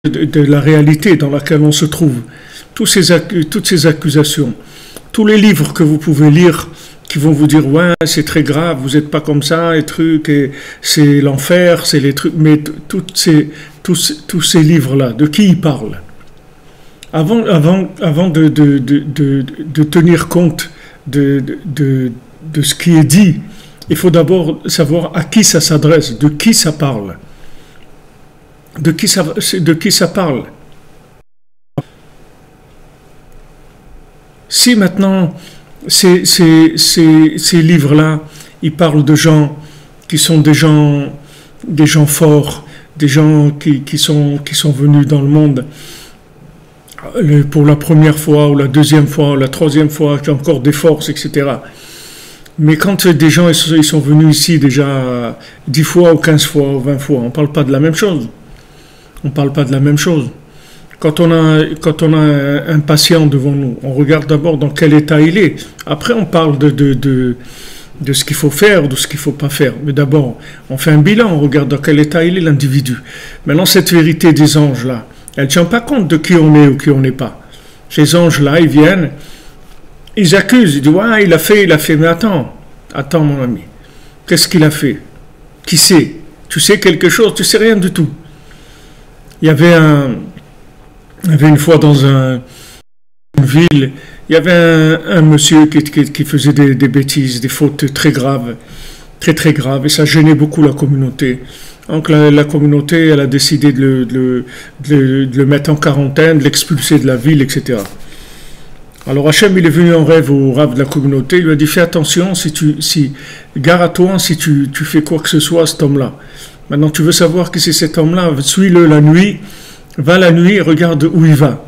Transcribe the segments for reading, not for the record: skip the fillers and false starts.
de la réalité dans laquelle on se trouve. Toutes ces accusations, tous les livres que vous pouvez lire qui vont vous dire ouais c'est très grave, vous n'êtes pas comme ça, et trucs, et c'est l'enfer, c'est les trucs, mais tous ces livres-là, de qui ils parlent? Avant de tenir compte de ce qui est dit, il faut d'abord savoir à qui ça s'adresse, de qui ça parle. De qui ça parle. Si maintenant ces livres-là, ils parlent de gens qui sont des gens forts, des gens qui sont venus dans le monde pour la première fois, ou la deuxième fois, ou la troisième fois, qui ont encore des forces, etc. Mais quand des gens ils sont venus ici déjà 10 fois, ou 15 fois, ou 20 fois, on ne parle pas de la même chose. On ne parle pas de la même chose. Quand on a un patient devant nous, on regarde d'abord dans quel état il est. Après, on parle de ce qu'il faut faire, de ce qu'il ne faut pas faire. Mais d'abord, on fait un bilan, on regarde dans quel état il est l'individu. Maintenant, cette vérité des anges-là, elle ne tient pas compte de qui on est ou qui on n'est pas. Ces anges-là, ils viennent, ils accusent, ils disent « Ouais, il a fait. » Mais attends mon ami, qu'est-ce qu'il a fait? Qui sait? Tu sais quelque chose? Tu sais rien du tout. Il y avait une fois dans une ville, il y avait un monsieur qui faisait des bêtises, des fautes très graves, très graves, et ça gênait beaucoup la communauté. Donc la communauté, elle a décidé de le mettre en quarantaine, de l'expulser de la ville, etc. Alors Hachem, il est venu en rêve au rave de la communauté, il lui a dit fais attention, gare à toi si tu fais quoi que ce soit à cet homme-là. Maintenant tu veux savoir qui c'est cet homme-là, suis-le la nuit, va la nuit et regarde où il va.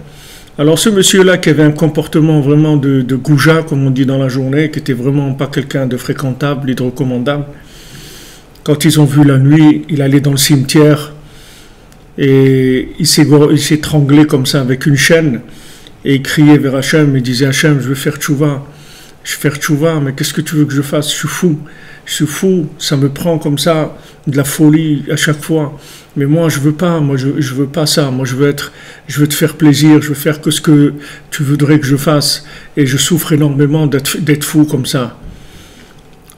Alors ce monsieur-là qui avait un comportement vraiment de goujat, comme on dit dans la journée, qui était vraiment pas quelqu'un de fréquentable et de recommandable, quand ils ont vu la nuit, il allait dans le cimetière et il s'est étranglé comme ça avec une chaîne et il criait vers Hachem, il disait Hachem, je veux faire tchouva, mais qu'est-ce que tu veux que je fasse? Je suis fou, ça me prend comme ça de la folie à chaque fois. Mais moi je veux pas ça, moi je veux te faire plaisir, je veux faire que ce que tu voudrais que je fasse, et je souffre énormément d'être fou comme ça.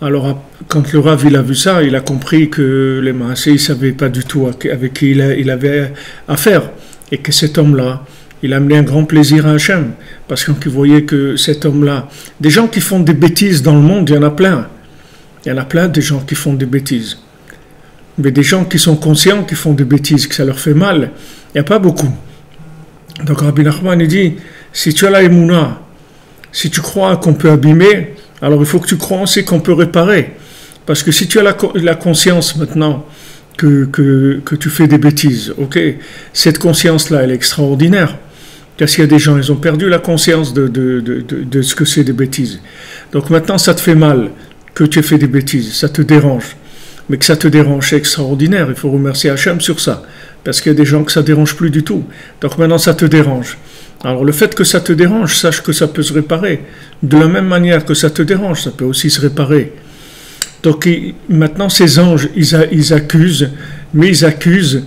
Alors quand le Rav il a vu ça, il a compris que les Maasé, il savait pas du tout avec qui il avait affaire, et que cet homme-là, il a amené un grand plaisir à Hachem, parce qu'il voyait que cet homme-là, des gens qui font des bêtises dans le monde, il y en a plein. Il y en a plein des gens qui font des bêtises. Mais des gens qui sont conscients qu'ils font des bêtises, que ça leur fait mal, il n'y a pas beaucoup. Donc Rabbi Nachman il dit, si tu as la émouna, si tu crois qu'on peut abîmer, alors il faut que tu crois aussi qu'on peut réparer. Parce que si tu as la conscience maintenant que tu fais des bêtises, ok, cette conscience-là, elle est extraordinaire. Parce qu'il y a des gens, ils ont perdu la conscience de ce que c'est des bêtises. Donc maintenant, ça te fait mal que tu aies fait des bêtises, ça te dérange. Mais que ça te dérange, c'est extraordinaire. Il faut remercier Hachem sur ça. Parce qu'il y a des gens que ça ne dérange plus du tout. Donc maintenant, ça te dérange. Alors le fait que ça te dérange, sache que ça peut se réparer. De la même manière que ça te dérange, ça peut aussi se réparer. Donc maintenant, ces anges, ils accusent, mais ils accusent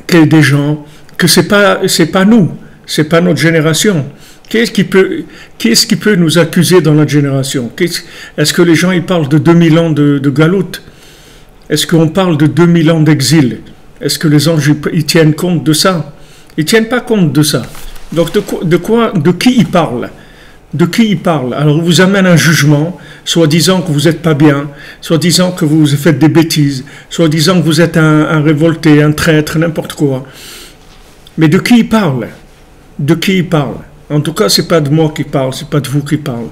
qu'il y ait des gens, que c'est pas nous, c'est pas notre génération. Qui est-ce qui peut nous accuser dans notre génération? Est-ce que les gens ils parlent de 2000 ans de galoute? Est-ce qu'on parle de 2000 ans d'exil? Est-ce que les anges ils tiennent compte de ça? Ils ne tiennent pas compte de ça. Donc de qui ils parlent? De qui ils parlent? Alors ils vous amènent un jugement, soit disant que vous n'êtes pas bien, soit disant que vous faites des bêtises, soit disant que vous êtes un révolté, un traître, n'importe quoi. Mais de qui ils parlent? De qui ils parlent? En tout cas, c'est pas de moi qui parle, c'est pas de vous qui parle.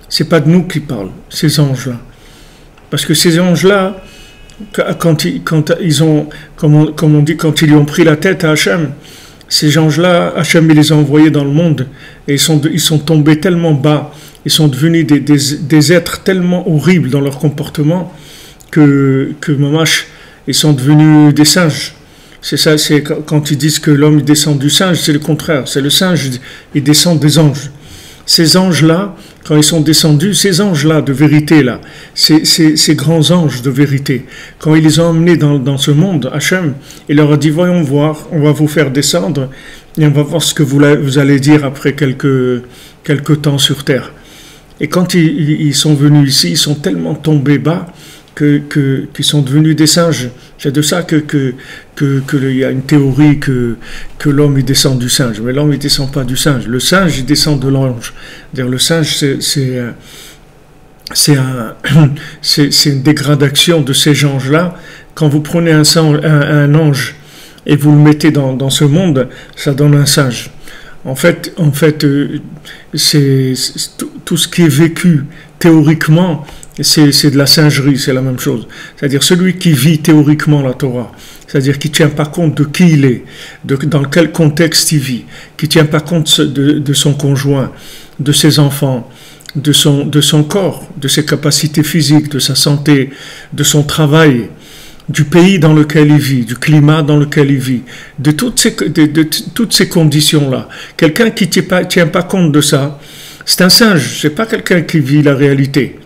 C'est pas de nous qui parlent, ces anges-là. Parce que ces anges-là, quand ils ont, comme on dit, quand ils lui ont pris la tête à Hachem, ces anges-là, Hachem il les a envoyés dans le monde, et ils sont tombés tellement bas, ils sont devenus des êtres tellement horribles dans leur comportement, que mamash, ils sont devenus des singes. C'est ça, c'est quand ils disent que l'homme descend du singe, c'est le contraire. C'est le singe, il descend des anges. Ces anges-là, quand ils sont descendus, ces anges-là de vérité, là, ces grands anges de vérité, quand ils les ont emmenés dans ce monde, Hachem, il leur a dit, voyons voir, on va vous faire descendre, et on va voir ce que vous allez dire après quelques temps sur terre. Et quand ils sont venus ici, ils sont tellement tombés bas qu'ils sont devenus des singes. C'est de ça qu'il y a une théorie que l'homme il descend du singe. Mais l'homme il descend pas du singe. Le singe il descend de l'ange. Le singe c'est une dégradation de ces anges-là. Quand vous prenez un ange et vous le mettez dans ce monde, ça donne un singe. En fait, c'est tout ce qui est vécu théoriquement, c'est de la singerie, c'est la même chose. C'est-à-dire celui qui vit théoriquement la Torah, c'est-à-dire qui ne tient pas compte de qui il est, dans quel contexte il vit, qui ne tient pas compte de son conjoint, de ses enfants, de son corps, de ses capacités physiques, de sa santé, de son travail, du pays dans lequel il vit, du climat dans lequel il vit, de toutes ces conditions-là. Quelqu'un qui ne tient pas compte de ça, c'est un singe, c'est pas quelqu'un qui vit la réalité.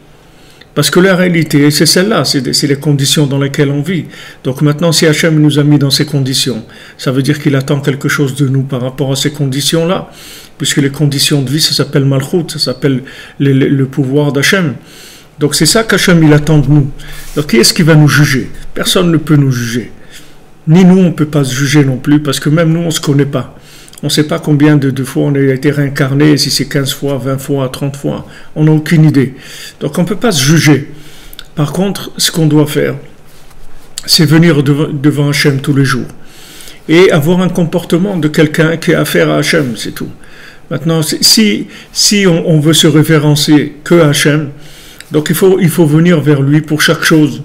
Parce que la réalité, c'est celle-là, c'est les conditions dans lesquelles on vit. Donc maintenant, si Hachem nous a mis dans ces conditions, ça veut dire qu'il attend quelque chose de nous par rapport à ces conditions-là, puisque les conditions de vie, ça s'appelle Malchut, ça s'appelle le pouvoir d'Hachem. Donc c'est ça qu'Hachem il attend de nous. Donc qui est-ce qui va nous juger? Personne ne peut nous juger. Ni nous, on ne peut pas se juger non plus, parce que même nous, on ne se connaît pas. On ne sait pas combien de fois on a été réincarné, si c'est 15 fois, 20 fois, 30 fois. On n'a aucune idée. Donc on ne peut pas se juger. Par contre, ce qu'on doit faire, c'est venir devant Hachem tous les jours. Et avoir un comportement de quelqu'un qui a affaire à Hachem, c'est tout. Maintenant, si on veut se référencer que à Hachem, donc il faut venir vers lui pour chaque chose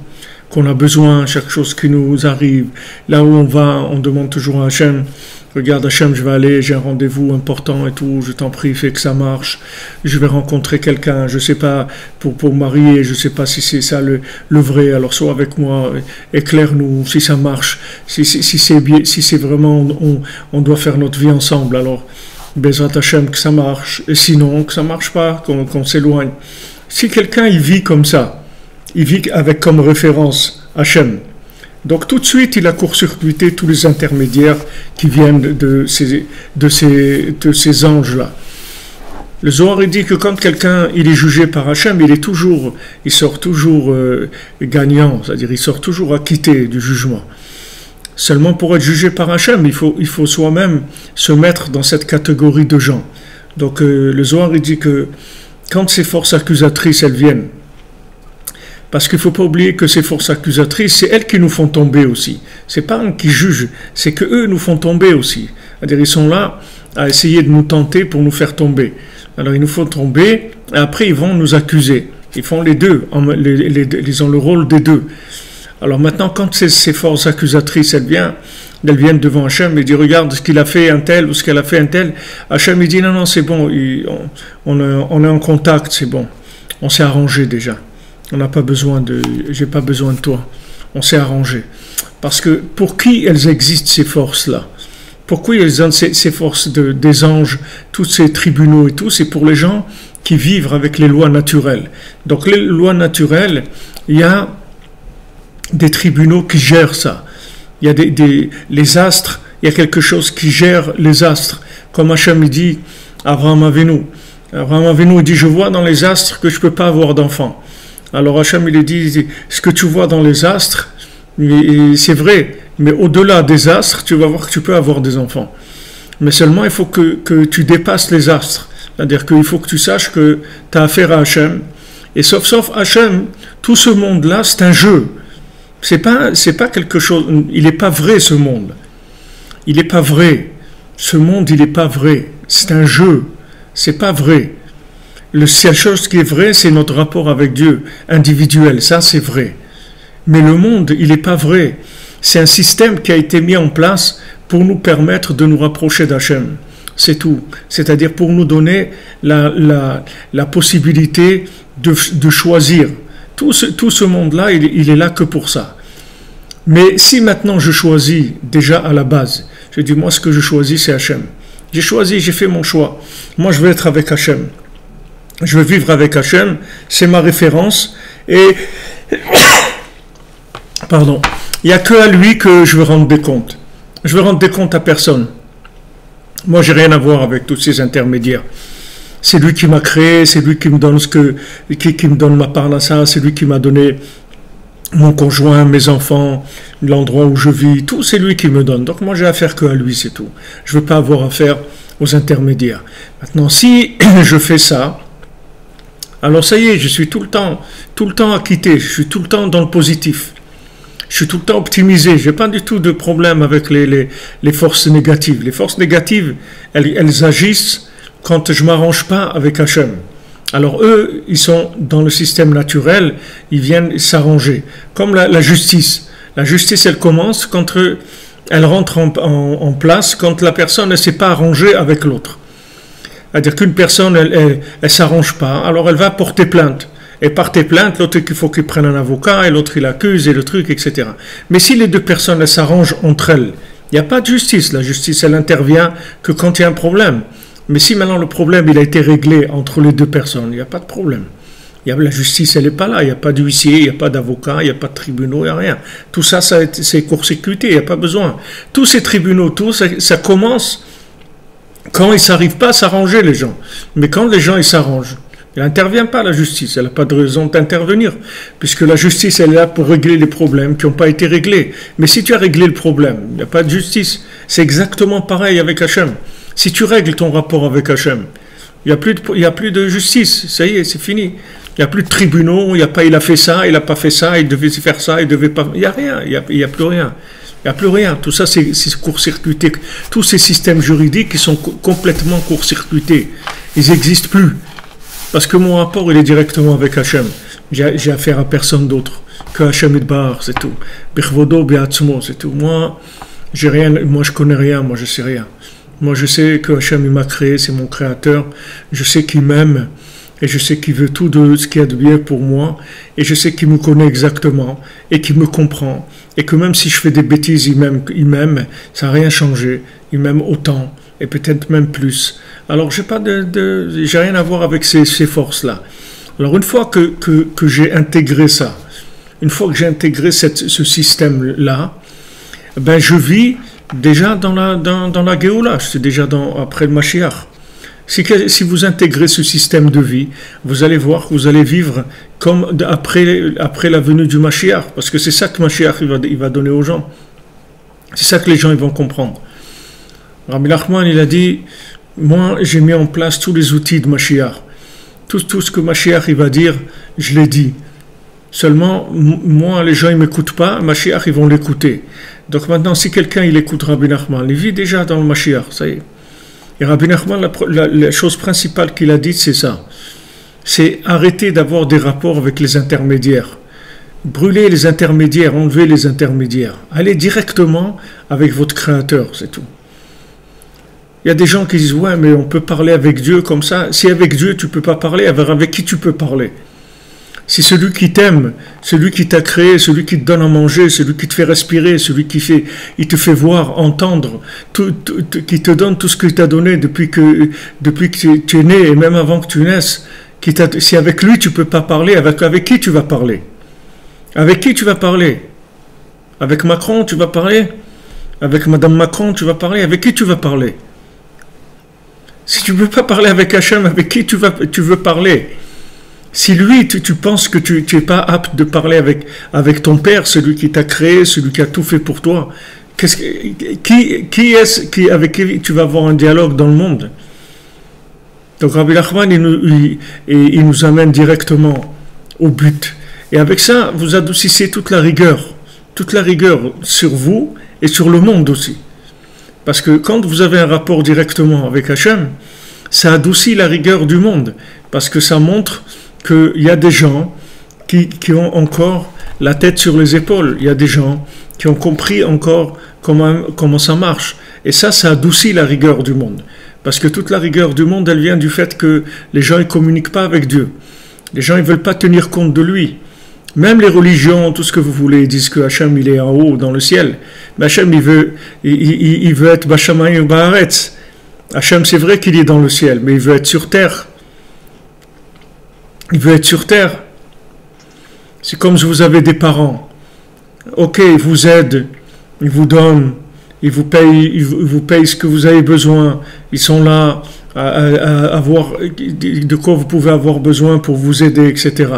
qu'on a besoin, chaque chose qui nous arrive. Là où on va, on demande toujours à Hachem, regarde Hachem, je vais aller, j'ai un rendez-vous important et tout, je t'en prie, fais que ça marche. Je vais rencontrer quelqu'un, je ne sais pas, pour marier, je ne sais pas si c'est ça le vrai, alors sois avec moi, éclaire-nous si ça marche, si c'est vraiment, on doit faire notre vie ensemble, alors Bezrat Hachem que ça marche, et sinon que ça ne marche pas, qu'on s'éloigne. Si quelqu'un il vit comme ça, il vit avec comme référence Hachem, donc tout de suite il a court-circuité tous les intermédiaires qui viennent de ces anges-là. Le Zohar il dit que quand quelqu'un il est jugé par Hachem, il sort toujours gagnant, c'est-à-dire il sort toujours acquitté du jugement. Seulement pour être jugé par Hachem, il faut soi-même se mettre dans cette catégorie de gens. Donc le Zohar il dit que quand ces forces accusatrices, elles viennent, parce qu'il ne faut pas oublier que ces forces accusatrices, c'est elles qui nous font tomber aussi. Ce n'est pas eux qui jugent, c'est qu'eux nous font tomber aussi. C'est-à-dire ils sont là à essayer de nous tenter pour nous faire tomber. Alors ils nous font tomber, et après ils vont nous accuser. Ils font les deux, ils ont le rôle des deux. Alors maintenant, quand ces forces accusatrices, elles viennent devant Hachem et disent regarde ce qu'il a fait un tel ou ce qu'elle a fait un tel. Hachem il dit non, c'est bon, on est en contact, c'est bon. On s'est arrangé déjà. J'ai pas besoin de toi. On s'est arrangé. Parce que pour qui elles existent ces forces-là? Pourquoi elles ont ces forces des anges, tous ces tribunaux et tout? C'est pour les gens qui vivent avec les lois naturelles. Donc les lois naturelles, il y a des tribunaux qui gèrent ça. Il y a les astres, il y a quelque chose qui gère les astres. Comme Hachem dit, Abraham Avinu il dit, je vois dans les astres que je ne peux pas avoir d'enfant. Alors Hachem il dit, ce que tu vois dans les astres, c'est vrai, mais au-delà des astres, tu vas voir que tu peux avoir des enfants. Mais seulement il faut que tu dépasses les astres. C'est-à-dire qu'il faut que tu saches que tu as affaire à Hachem. Et sauf Hachem, tout ce monde-là, c'est un jeu. C'est pas quelque chose, il n'est pas vrai ce monde. Il n'est pas vrai. Ce monde, il n'est pas vrai. C'est un jeu. C'est pas vrai. La seule chose qui est vraie, c'est notre rapport avec Dieu, individuel. Ça, c'est vrai. Mais le monde, il n'est pas vrai. C'est un système qui a été mis en place pour nous permettre de nous rapprocher d'Hachem. C'est tout. C'est-à-dire pour nous donner la possibilité de choisir. Tout ce monde-là, il est là que pour ça. Mais si maintenant je choisis déjà à la base, je dis moi ce que je choisis c'est Hachem. J'ai choisi, j'ai fait mon choix. Moi je veux être avec Hachem. je veux vivre avec Hachem, c'est ma référence, et pardon, il n'y a que à lui que je veux rendre des comptes. Je veux rendre des comptes à personne. Moi, j'ai rien à voir avec tous ces intermédiaires. C'est lui qui m'a créé, c'est lui qui me donne qui me donne ma parnassa, c'est lui qui m'a donné mon conjoint, mes enfants, l'endroit où je vis, tout, c'est lui qui me donne. Donc moi, j'ai affaire que à lui, c'est tout. Je veux pas avoir affaire aux intermédiaires. Maintenant, si je fais ça, alors ça y est, je suis tout le temps acquitté, je suis tout le temps dans le positif. Je suis tout le temps optimisé, je n'ai pas du tout de problème avec les forces négatives. Les forces négatives, elles agissent quand je ne m'arrange pas avec Hachem. Alors eux, ils sont dans le système naturel, ils viennent s'arranger. Comme la justice. La justice, elle commence quand elle rentre en place, quand la personne ne s'est pas arrangée avec l'autre. C'est-à-dire qu'une personne, elle s'arrange pas, alors elle va porter plainte. Et par tes plaintes, l'autre il faut qu'il prenne un avocat, et l'autre il accuse, et le truc, etc. Mais si les deux personnes elles s'arrangent entre elles, il n'y a pas de justice. La justice, elle intervient que quand il y a un problème. Mais si maintenant le problème il a été réglé entre les deux personnes, il n'y a pas de problème. La justice, elle n'est pas là. Il n'y a pas d'huissier, il n'y a pas d'avocat, il n'y a pas de tribunaux, il n'y a rien. Tout ça, c'est court-circuité, il n'y a pas besoin. Tous ces tribunaux, ça commence quand ils ne s'arrivent pas à s'arranger, les gens. Mais quand les gens ils s'arrangent, elle n'intervient pas, la justice, elle n'a pas de raison d'intervenir, puisque la justice, elle est là pour régler les problèmes qui n'ont pas été réglés. Mais si tu as réglé le problème, il n'y a pas de justice. C'est exactement pareil avec Hachem. Si tu règles ton rapport avec Hachem, il n'y a plus de justice, ça y est, c'est fini. Il n'y a plus de tribunaux, il n'a fait ça, il n'a pas fait ça, il devait faire ça, il devait pas... Il n'y a rien, il n'y a plus rien. Il n'y a plus rien. Tout ça, c'est court-circuité. Tous ces systèmes juridiques, ils sont complètement court-circuités. Ils n'existent plus. Parce que mon rapport, il est directement avec Hachem. J'ai affaire à personne d'autre que Hachem Idbar, c'est tout. Birvodo, Biatzmo, c'est tout. Moi, je connais rien, moi, je sais rien. Moi, je sais que Hachem, il m'a créé, c'est mon créateur. Je sais qu'il m'aime. Et je sais qu'il veut tout de ce qu'il y a de bien pour moi. Et je sais qu'il me connaît exactement. Et qu'il me comprend. Et que même si je fais des bêtises, il m'aime. Ça n'a rien changé. Il m'aime autant. Et peut-être même plus. Alors, j'ai rien à voir avec ces forces-là. Alors, une fois que j'ai intégré ça, une fois que j'ai intégré ce système-là, ben, je vis déjà dans la Géoula. C'est déjà après le Mashiach. Si vous intégrez ce système de vie, vous allez voir que vous allez vivre comme après la venue du Mashiach, parce que c'est ça que Mashiach il va donner aux gens. C'est ça que les gens ils vont comprendre. Rabbi Nachman, il a dit, moi j'ai mis en place tous les outils de Mashiach. Tout ce que Mashiach il va dire, je l'ai dit. Seulement, moi, les gens ils ne m'écoutent pas, Mashiach ils vont l'écouter. Donc maintenant, si quelqu'un il écoute Rabbi Nachman, il vit déjà dans le Mashiach, ça y est. Et Rabbi Nachman, la chose principale qu'il a dite, c'est ça. C'est arrêter d'avoir des rapports avec les intermédiaires. Brûler les intermédiaires, enlever les intermédiaires. Allez directement avec votre Créateur, c'est tout. Il y a des gens qui disent, ouais, mais on peut parler avec Dieu comme ça. Si avec Dieu, tu ne peux pas parler, avec qui tu peux parler? Si celui qui t'aime, celui qui t'a créé, celui qui te donne à manger, celui qui te fait respirer, celui il te fait voir, entendre, qui te donne tout ce qu'il t'a donné depuis que tu es né et même avant que tu naisses, si avec lui tu peux pas parler, avec qui tu vas parler? Avec qui tu vas parler? Avec Macron tu vas parler? Avec Madame Macron tu vas parler? Avec qui tu vas parler? Si tu ne peux pas parler avec Hachem, avec qui tu veux parler? Si lui, tu penses que tu n'es pas apte de parler avec ton père, celui qui t'a créé, celui qui a tout fait pour toi, avec qui tu vas avoir un dialogue dans le monde? Donc Rabbi Nachman, il nous amène directement au but. Et avec ça, vous adoucissez toute la rigueur sur vous et sur le monde aussi. Parce que quand vous avez un rapport directement avec Hachem, ça adoucit la rigueur du monde. Parce que ça montre qu'il y a des gens qui ont encore la tête sur les épaules. Il y a des gens qui ont compris encore comment ça marche. Et ça adoucit la rigueur du monde. Parce que toute la rigueur du monde, elle vient du fait que les gens ne communiquent pas avec Dieu. Les gens ne veulent pas tenir compte de lui. Même les religions, tout ce que vous voulez, ils disent que Hachem, il est en haut, dans le ciel. Mais Hachem, il veut être Bashamayim Baaretz. Hachem, c'est vrai qu'il est dans le ciel, mais il veut être sur terre. Il veut être sur terre. C'est comme si vous avez des parents. Ok, ils vous aident, ils vous donnent, ils vous payent ce que vous avez besoin. Ils sont là à avoir de quoi vous pouvez avoir besoin pour vous aider, etc.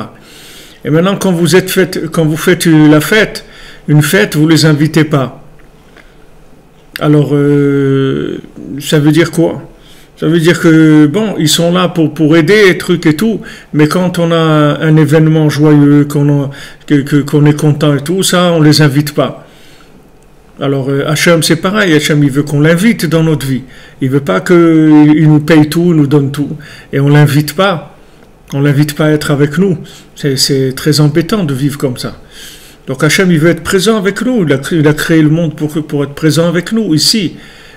Et maintenant, quand vous faites la fête, une fête, vous les invitez pas. Alors, ça veut dire quoi? Ça veut dire que, bon, ils sont là pour aider, trucs et tout, mais quand on a un événement joyeux, qu'on est content et tout, ça, on les invite pas. Alors, Hachem, c'est pareil. Hachem, il veut qu'on l'invite dans notre vie. Il veut pas qu'il nous paye tout, nous donne tout. Et on l'invite pas. On l'invite pas à être avec nous. C'est très embêtant de vivre comme ça. Donc, Hachem, il veut être présent avec nous. Il a créé le monde pour être présent avec nous, ici.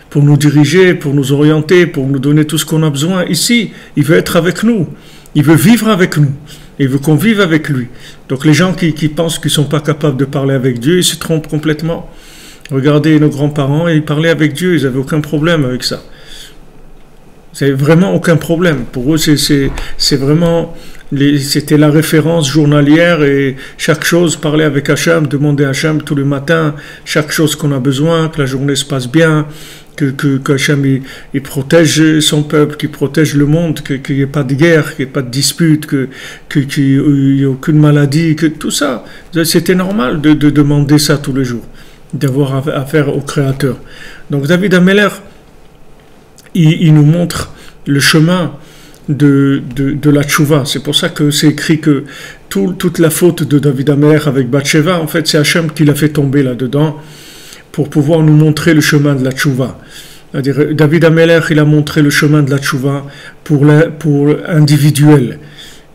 Pour nous diriger, pour nous orienter, pour nous donner tout ce qu'on a besoin ici. Il veut être avec nous. Il veut vivre avec nous. Il veut qu'on vive avec lui. Donc, les gens qui pensent qu'ils sont pas capables de parler avec Dieu, ils se trompent complètement. Regardez nos grands-parents, ils parlaient avec Dieu, ils n'avaient aucun problème avec ça. C'est vraiment aucun problème. Pour eux, c'est vraiment, c'était la référence journalière et chaque chose, parler avec Hachem, demander à Hachem tous les matins, chaque chose qu'on a besoin, que la journée se passe bien, que Hachem il protège son peuple, qu'il protège le monde, qu'il n'y ait pas de guerre, qu'il n'y ait pas de dispute, qu'il n'y ait aucune maladie, que tout ça. C'était normal de demander ça tous les jours, d'avoir affaire au Créateur. Donc David Ameller, il nous montre le chemin de la tchouva. C'est pour ça que c'est écrit que toute la faute de David Ameller avec Bathsheba, en fait, c'est Hachem qui l'a fait tomber là-dedans pour pouvoir nous montrer le chemin de la tchouva. C'est-à-dire, David Ameller, il a montré le chemin de la tchouva pour individuel.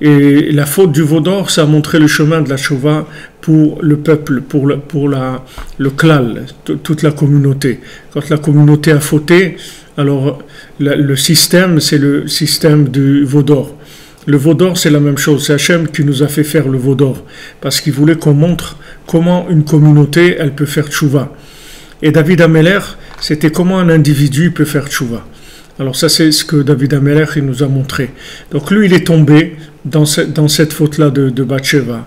Et la faute du veau d'or, ça a montré le chemin de la tchouva pour le peuple, pour le klal, toute la communauté. Quand la communauté a fauté, alors le système, c'est le système du veau d'or. Le veau d'or, c'est la même chose. C'est Hachem qui nous a fait faire le veau d'or, parce qu'il voulait qu'on montre comment une communauté, elle peut faire tchouva. Et David Ameller, c'était comment un individu peut faire tchouva. Alors ça, c'est ce que David Ameller il nous a montré. Donc lui, il est tombé dans cette faute-là de Bathsheba.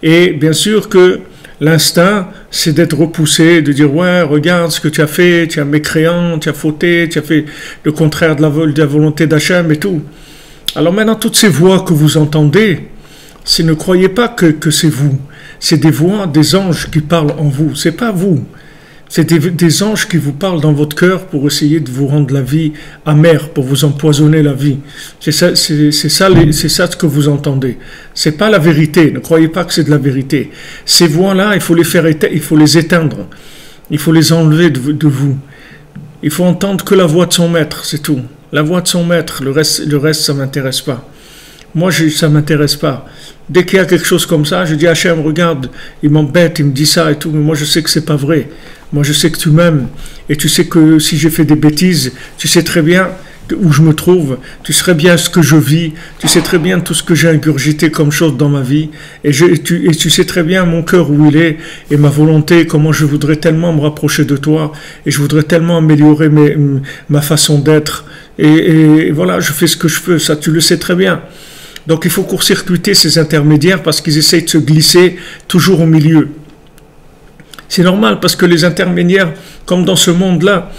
Et bien sûr que l'instinct, c'est d'être repoussé, de dire « Ouais, regarde ce que tu as fait, tu as mécréant, tu as fauté, tu as fait le contraire de la volonté d'Hachem et tout. » Alors maintenant, toutes ces voix que vous entendez, ne croyez pas que c'est vous. C'est des voix, des anges qui parlent en vous. C'est pas vous. C'est des anges qui vous parlent dans votre cœur pour essayer de vous rendre la vie amère, pour vous empoisonner la vie. C'est ça ce que vous entendez. C'est pas la vérité. Ne croyez pas que c'est de la vérité. Ces voix-là, il faut les éteindre. Il faut les enlever de vous. Il faut entendre que la voix de son maître, c'est tout. La voix de son maître. Le reste, ça m'intéresse pas. Moi, ça m'intéresse pas. Dès qu'il y a quelque chose comme ça, je dis Hachem, regarde, il m'embête, il me dit ça et tout, mais moi je sais que c'est pas vrai. Moi je sais que tu m'aimes, et tu sais que si j'ai fait des bêtises, tu sais très bien où je me trouve, tu sais bien ce que je vis, tu sais très bien tout ce que j'ai ingurgité comme chose dans ma vie, et tu sais très bien mon cœur où il est, et ma volonté, comment je voudrais tellement me rapprocher de toi, et je voudrais tellement améliorer ma façon d'être, et voilà, je fais ce que je peux, ça tu le sais très bien. Donc il faut court-circuiter ces intermédiaires parce qu'ils essayent de se glisser toujours au milieu. C'est normal parce que les intermédiaires, comme dans ce monde-là,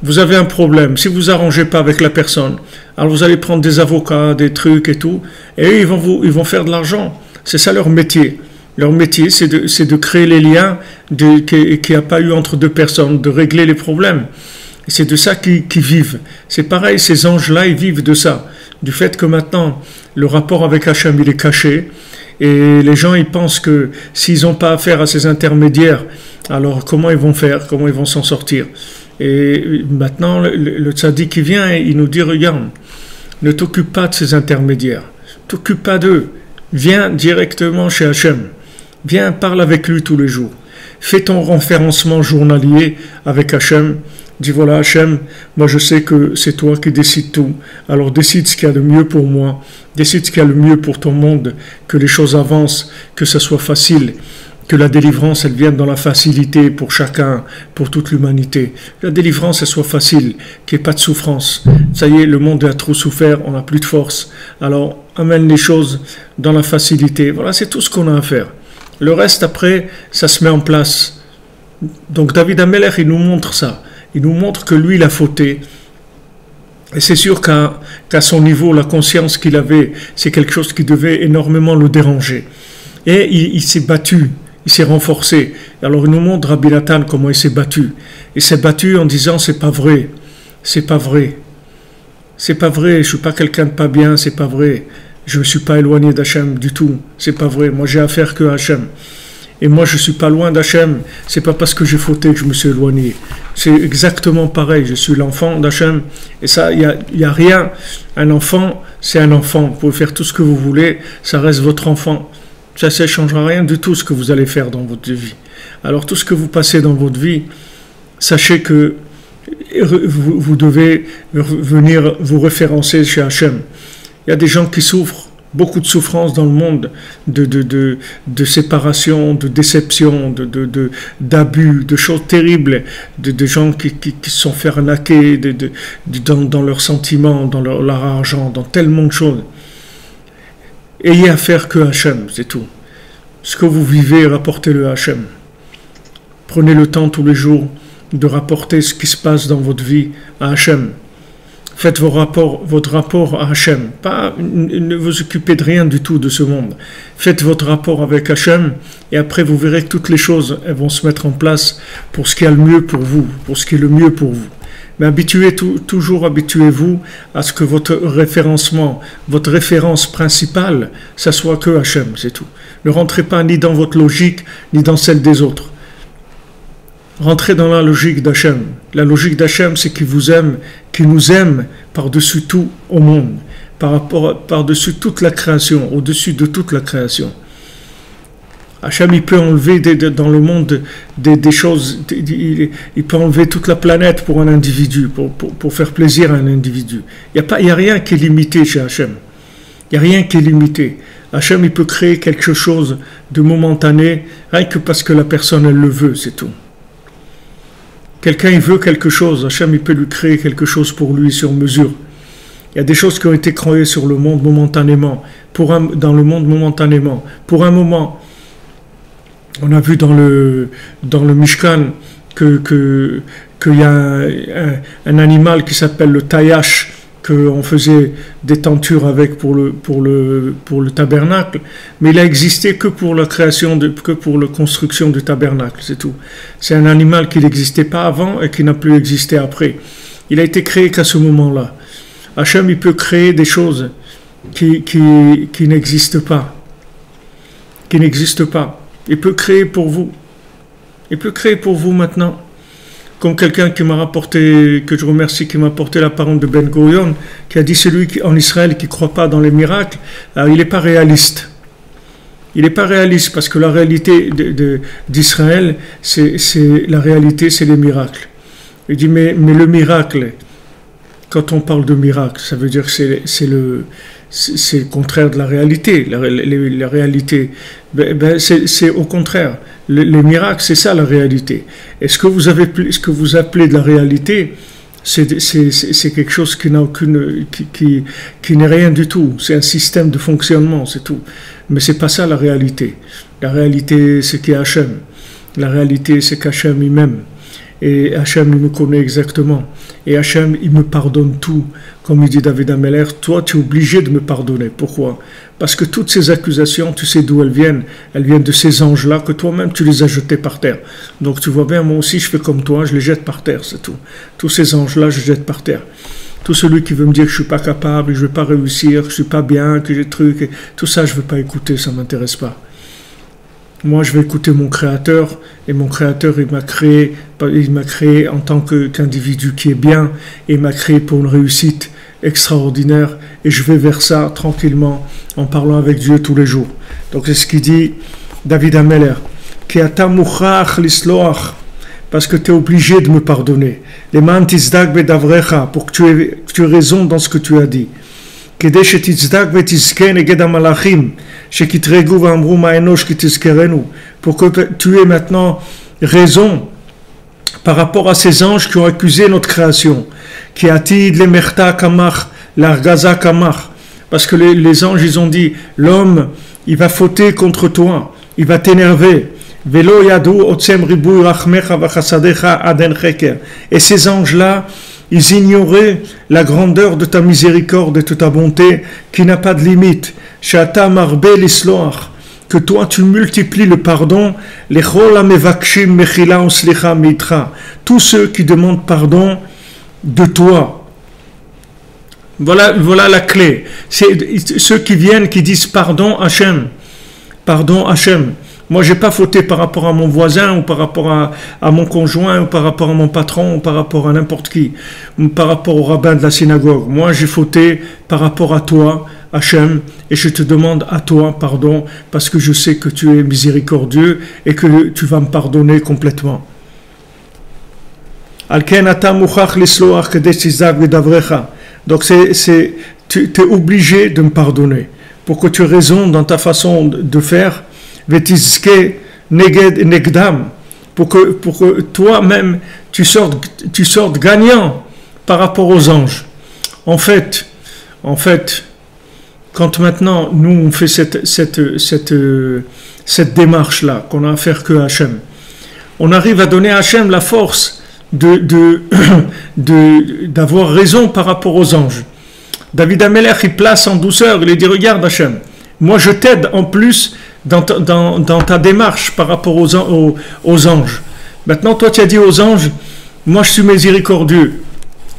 vous avez un problème. Si vous vous arrangez pas avec la personne, alors vous allez prendre des avocats, des trucs et tout, et eux, ils vont faire de l'argent. C'est ça leur métier. Leur métier, c'est de créer les liens qu'il n'y a pas eu entre deux personnes, de régler les problèmes. Et c'est de ça qu'ils vivent. C'est pareil, ces anges-là, ils vivent de ça. Du fait que maintenant, le rapport avec Hachem, il est caché. Et les gens, ils pensent que s'ils n'ont pas affaire à ces intermédiaires, alors comment ils vont faire? Comment ils vont s'en sortir? Et maintenant, le tzaddik qui vient, il nous dit, regarde, ne t'occupe pas de ces intermédiaires. T'occupe pas d'eux. Viens directement chez Hachem. Viens, parle avec lui tous les jours. Fais ton référencement journalier avec Hachem. Dis voilà Hachem, moi je sais que c'est toi qui décides tout, alors décide ce qu'il y a de mieux pour moi, décide ce qu'il y a de mieux pour ton monde, que les choses avancent, que ça soit facile, que la délivrance elle vienne dans la facilité pour chacun, pour toute l'humanité, que la délivrance elle soit facile, qu'il n'y ait pas de souffrance. Ça y est, le monde a trop souffert, on n'a plus de force, alors amène les choses dans la facilité. Voilà, c'est tout ce qu'on a à faire. Le reste, après, ça se met en place. Donc David Ameler, il nous montre ça. Il nous montre que lui, il a fauté. Et c'est sûr qu'à son niveau, la conscience qu'il avait, c'est quelque chose qui devait énormément le déranger. Et il s'est battu, il s'est renforcé. Alors il nous montre Rabbi Nathan comment il s'est battu. Il s'est battu en disant c'est pas vrai, c'est pas vrai, c'est pas vrai, je suis pas quelqu'un de pas bien, c'est pas vrai. Je ne me suis pas éloigné d'Hachem du tout, c'est pas vrai. Moi j'ai affaire que à Hachem. Et moi, je ne suis pas loin d'Hachem. Ce n'est pas parce que j'ai fauté que je me suis éloigné. C'est exactement pareil. Je suis l'enfant d'Hachem. Et ça, il y a rien. Un enfant, c'est un enfant. Vous pouvez faire tout ce que vous voulez. Ça reste votre enfant. Ça ne changera rien du tout ce que vous allez faire dans votre vie. Alors, tout ce que vous passez dans votre vie, sachez que vous devez venir vous référencer chez Hachem. Il y a des gens qui souffrent. Beaucoup de souffrances dans le monde, de séparation, de déception, d'abus, de choses terribles, de gens qui se sont fait arnaquer dans leurs sentiments, dans leur argent, dans tellement de choses. Ayez affaire que Hachem, c'est tout. Ce que vous vivez, rapportez-le à Hachem. Prenez le temps tous les jours de rapporter ce qui se passe dans votre vie à Hachem. Faites votre rapport à Hachem. Ne vous occupez de rien du tout de ce monde. Faites votre rapport avec Hachem et après vous verrez que toutes les choses elles vont se mettre en place pour ce qui est le mieux pour vous, pour ce qui est le mieux pour vous. Mais toujours habituez-vous à ce que votre référencement, votre référence principale, ça soit que Hachem, c'est tout. Ne rentrez pas ni dans votre logique, ni dans celle des autres. Rentrez dans la logique d'Hachem. La logique d'Hachem, c'est qu'il vous aime, qu'il nous aime par-dessus tout au monde, par-dessus toute la création, au-dessus de toute la création. Hachem, il peut enlever dans le monde des choses, il peut enlever toute la planète pour un individu, pour faire plaisir à un individu. Il n'y a rien qui est limité chez Hachem. Il n'y a rien qui est limité. Hachem, il peut créer quelque chose de momentané, rien que parce que la personne, elle le veut, c'est tout. Quelqu'un, il veut quelque chose, Hachem, il peut lui créer quelque chose pour lui sur mesure. Il y a des choses qui ont été créées sur le monde momentanément, dans le monde momentanément. Pour un moment, on a vu dans le Mishkan qu'il y a un animal qui s'appelle le Tayash, qu'on faisait des tentures avec pour le tabernacle, mais il a existé que pour la construction du tabernacle, c'est tout. C'est un animal qui n'existait pas avant et qui n'a plus existé après. Il a été créé qu'à ce moment-là. Hachem, il peut créer des choses qui n'existent pas. Qui n'existent pas. Il peut créer pour vous. Il peut créer pour vous maintenant. Comme quelqu'un qui m'a rapporté, que je remercie, qui m'a apporté la parole de Ben Gurion, qui a dit celui en Israël qui ne croit pas dans les miracles, il n'est pas réaliste. Il n'est pas réaliste parce que la réalité d'Israël, la réalité, c'est les miracles. Il dit mais le miracle, quand on parle de miracle, ça veut dire que c'est le contraire de la réalité. La réalité, c'est au contraire. Les miracles, c'est ça la réalité. Et ce que vous appelez de la réalité, c'est quelque chose qui n'est rien du tout. C'est un système de fonctionnement, c'est tout. Mais c'est pas ça la réalité. La réalité, c'est qui est Hachem. La réalité, c'est qu'Hachem il m'aime. Et Hachem, il me connaît exactement. Et Hachem, il me pardonne tout. Comme il dit David Ameler, toi, tu es obligé de me pardonner. Pourquoi? Parce que toutes ces accusations, tu sais d'où elles viennent. Elles viennent de ces anges-là que toi-même, tu les as jetés par terre. Donc tu vois bien, moi aussi, je fais comme toi, je les jette par terre, c'est tout. Tous ces anges-là, je les jette par terre. Tout celui qui veut me dire que je ne suis pas capable, que je ne vais pas réussir, que je ne suis pas bien, que j'ai des trucs, tout ça, je ne veux pas écouter, ça ne m'intéresse pas. Moi, je vais écouter mon Créateur, et mon Créateur, il m'a créé en tant qu'individu qui est bien, et il m'a créé pour une réussite extraordinaire, et je vais vers ça tranquillement, en parlant avec Dieu tous les jours. Donc c'est ce qu'il dit David Ameler, qui ata mouchach lisloach, parce que tu es obligé de me pardonner. Les man tizdak bedavrecha, pour que tu aies raison dans ce que tu as dit. כדי שתצדק ותזכה נגד המלאכים שכתרגו ואמרו מה אנוש כי תזכרנו, pour que tu aies maintenant raison par rapport à ces anges qui ont accusé notre création, qui atid le merta kamach, l'argaza kamach, Parce que les anges, ils ont dit, l'homme, il va fauter contre toi, il va t'énerver. Et ces anges-là, ils ignoraient la grandeur de ta miséricorde et de ta bonté, qui n'a pas de limite. Que toi tu multiplies le pardon, tous ceux qui demandent pardon de toi. Voilà la clé. C'est ceux qui viennent, qui disent pardon Hachem. Pardon Hachem. Moi, j'ai pas fauté par rapport à mon voisin, ou par rapport à mon conjoint, ou par rapport à mon patron, ou par rapport à n'importe qui, ou par rapport au rabbin de la synagogue. Moi, j'ai fauté par rapport à toi, Hachem, et je te demande à toi pardon, parce que je sais que tu es miséricordieux et que tu vas me pardonner complètement. Donc, tu es obligé de me pardonner, pour que tu raisonnes dans ta façon de faire, pour que toi-même tu sortes gagnant par rapport aux anges. En fait, quand maintenant nous on fait cette démarche-là, qu'on a à faire que Hachem, on arrive à donner à Hachem la force d'avoir raison par rapport aux anges. David Amelech, il place en douceur, il dit, regarde Hachem, moi je t'aide en plus dans ta démarche par rapport aux anges. Maintenant, toi tu as dit aux anges, moi je suis miséricordieux.